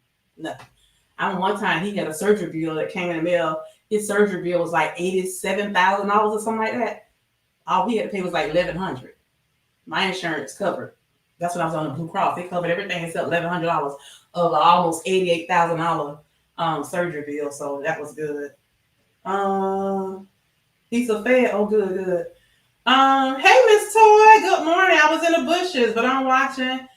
I remember one time he had a surgery bill that came in the mail. His surgery bill was like $87,000 or something like that. All he had to pay was like $1,100. My insurance covered. That's when I was on the Blue Cross. They covered everything except $1,100 of almost $88,000 surgery bill. So that was good. He's a Fed. Oh, good. Hey, Miss Toy. Good morning. I was in the bushes, but I'm watching.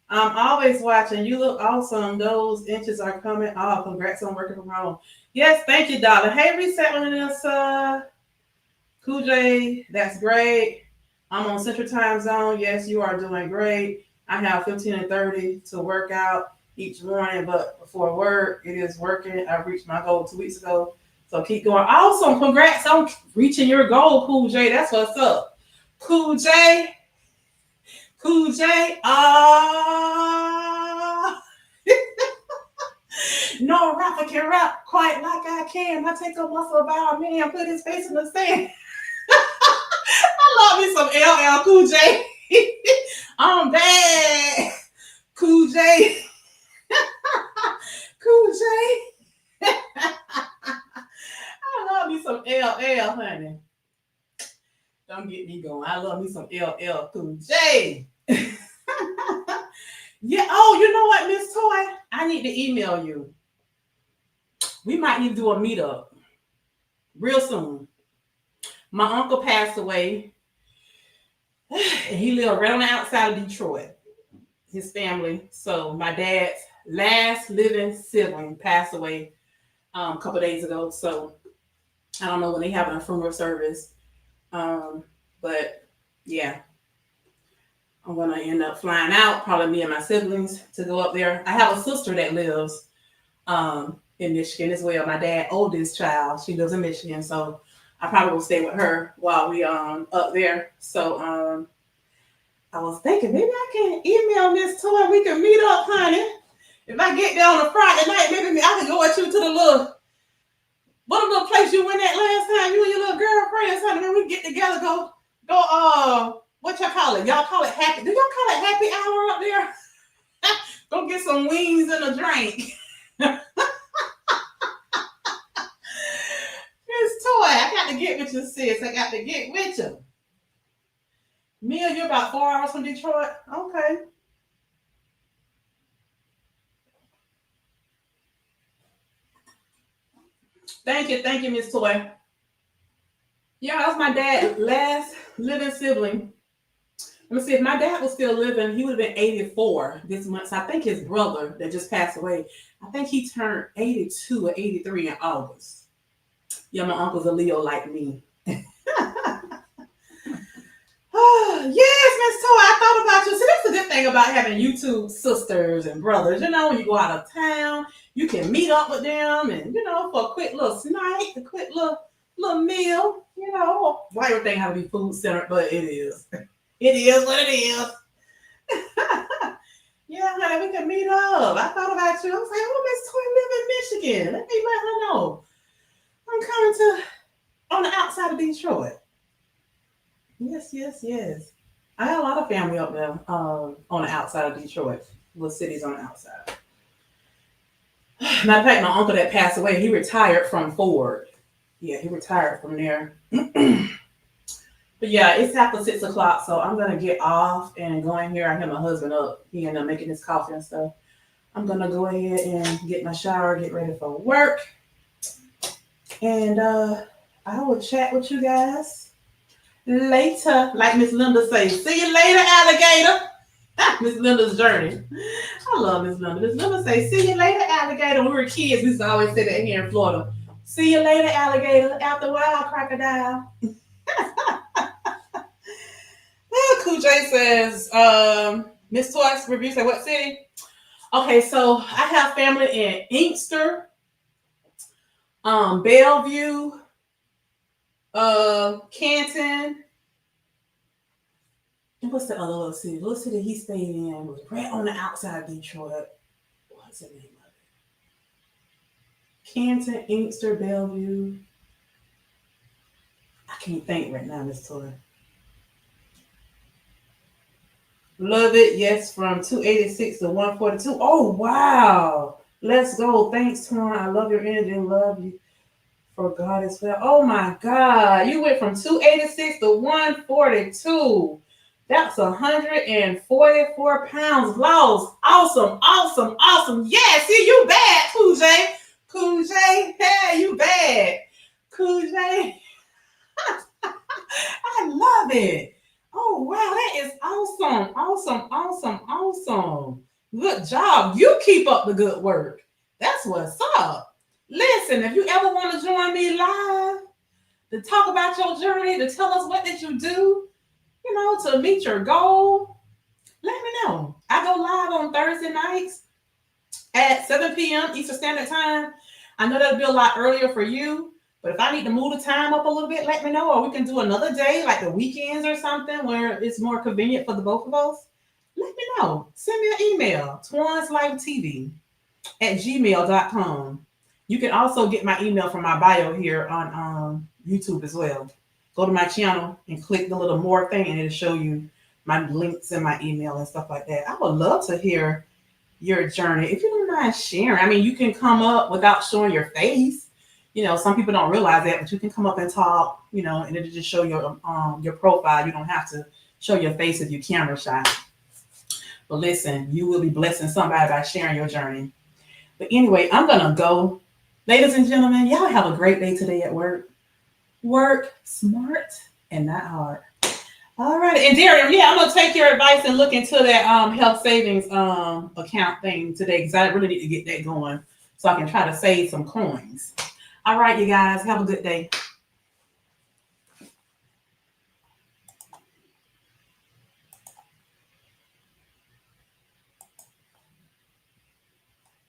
I'm always watching. You look awesome. Those inches are coming off. Congrats on working from home. Yes, thank you, darling. Hey, resettling us, Cool J. That's great. I'm on Central Time Zone. Yes, you are doing great. I have 15 and 30 to work out each morning, but before work, it is working. I reached my goal 2 weeks ago. So keep going. Awesome. Congrats on reaching your goal, Cool J. That's what's up. Cool J. No rapper can rap quite like I can. I take a muscle about me and put his face in the sand. I love me some LL Cool J. I'm bad. Cool J. Cool J. I love me some LL, honey. Don't get me going. I love me some LL Cool J. Yeah. Oh, you know what, Miss Toy? I need to email you. We might need to do a meetup real soon. My uncle passed away, and he lived right on the outside of Detroit. His family. So my dad's last living sibling passed away a couple days ago. So I don't know when they having a funeral service. But yeah, I'm gonna end up flying out, probably me and my siblings, to go up there. I have a sister that lives in Michigan as well. My dad's oldest child, she lives in Michigan, so I probably will stay with her while we up there. So I was thinking maybe I can email Miss Toy. We can meet up, honey. If I get there on a Friday night, maybe I can go with you to the little place you went at last time. You and your little girlfriend, honey. When we get together, go. What y'all call it? Y'all call it happy? Do y'all call it happy hour up there? Go get some wings and a drink. Miss Toy, I got to get with you, sis. I got to get with you. Mia, you're about 4 hours from Detroit? Okay. Thank you, Miss Toy. Yeah, that was my dad's last living sibling. Let me see, if my dad was still living, he would have been 84 this month. So I think his brother that just passed away, I think he turned 82 or 83 in August. Yeah, my uncle's a Leo like me. Oh, yes, Miss Toy, I thought about you. See, that's the good thing about having YouTube sisters and brothers. You know, when you go out of town, you can meet up with them and, you know, for a quick little snack, a quick little meal. You know, why everything have to be food centered, but it is. It is what it is. Yeah, honey, we can meet up. I thought about you. I was like, oh, Miss Toy live in Michigan. Let me let her know. I'm coming to on the outside of Detroit. Yes, yes, yes. I have a lot of family up there on the outside of Detroit. Little cities on the outside. Matter of fact, my uncle that passed away, he retired from Ford. Yeah, he retired from there. But yeah, it's after 6 o'clock, so I'm gonna get off and go in here. I have my husband up. He ended up making his coffee and stuff. I'm gonna go ahead and get my shower, get ready for work, and I will chat with you guys later. Like Miss Linda says, see you later, alligator. Miss Linda's journey. I love Miss Linda. Miss Linda says, see you later, alligator. When we were kids, we used to always say that here in Florida. See you later, alligator. After a while, crocodile. Cool J says, Miss Toy's review said, what city? Okay, so I have family in Inkster, Bellevue, Canton. And what's the other little city? The little city he stayed in was right on the outside of Detroit. What's the name of it? Canton, Inkster, Bellevue. I can't think right now, Miss Toy. Love it. Yes, from 286 to 142. Oh, wow. Let's go. Thanks, Twan. I love your energy and love you. For God as well. Oh, my God. You went from 286 to 142. That's 144 pounds lost. Awesome, awesome, awesome. Yeah, see, you bad, Cool J. Cool J, hey, you bad. Cool J. I love it. Oh, wow, that is awesome, awesome, awesome, awesome. Good job. You keep up the good work. That's what's up. Listen, if you ever want to join me live to talk about your journey, to tell us what did you do, you know, to meet your goal, let me know. I go live on Thursday nights at 7 p.m. Eastern Standard Time. I know that'll be a lot earlier for you, but if I need to move the time up a little bit, let me know, or we can do another day, like the weekends or something, where it's more convenient for the both of us. Let me know. Send me an email, Twaunslifetv at gmail.com. You can also get my email from my bio here on YouTube as well. Go to my channel and click the little more thing, and it'll show you my links and my email and stuff like that. I would love to hear your journey. If you don't mind sharing, I mean, you can come up without showing your face. You know, some people don't realize that, but you can come up and talk, you know, and it'll just show your profile. You don't have to show your face if you're camera shy. But listen, you will be blessing somebody by sharing your journey. But anyway, I'm going to go. Ladies and gentlemen, y'all have a great day today at work. Work smart and not hard. All right. And Darian, yeah, I'm going to take your advice and look into that health savings account thing today, because I really need to get that going so I can try to save some coins. All right, you guys, have a good day.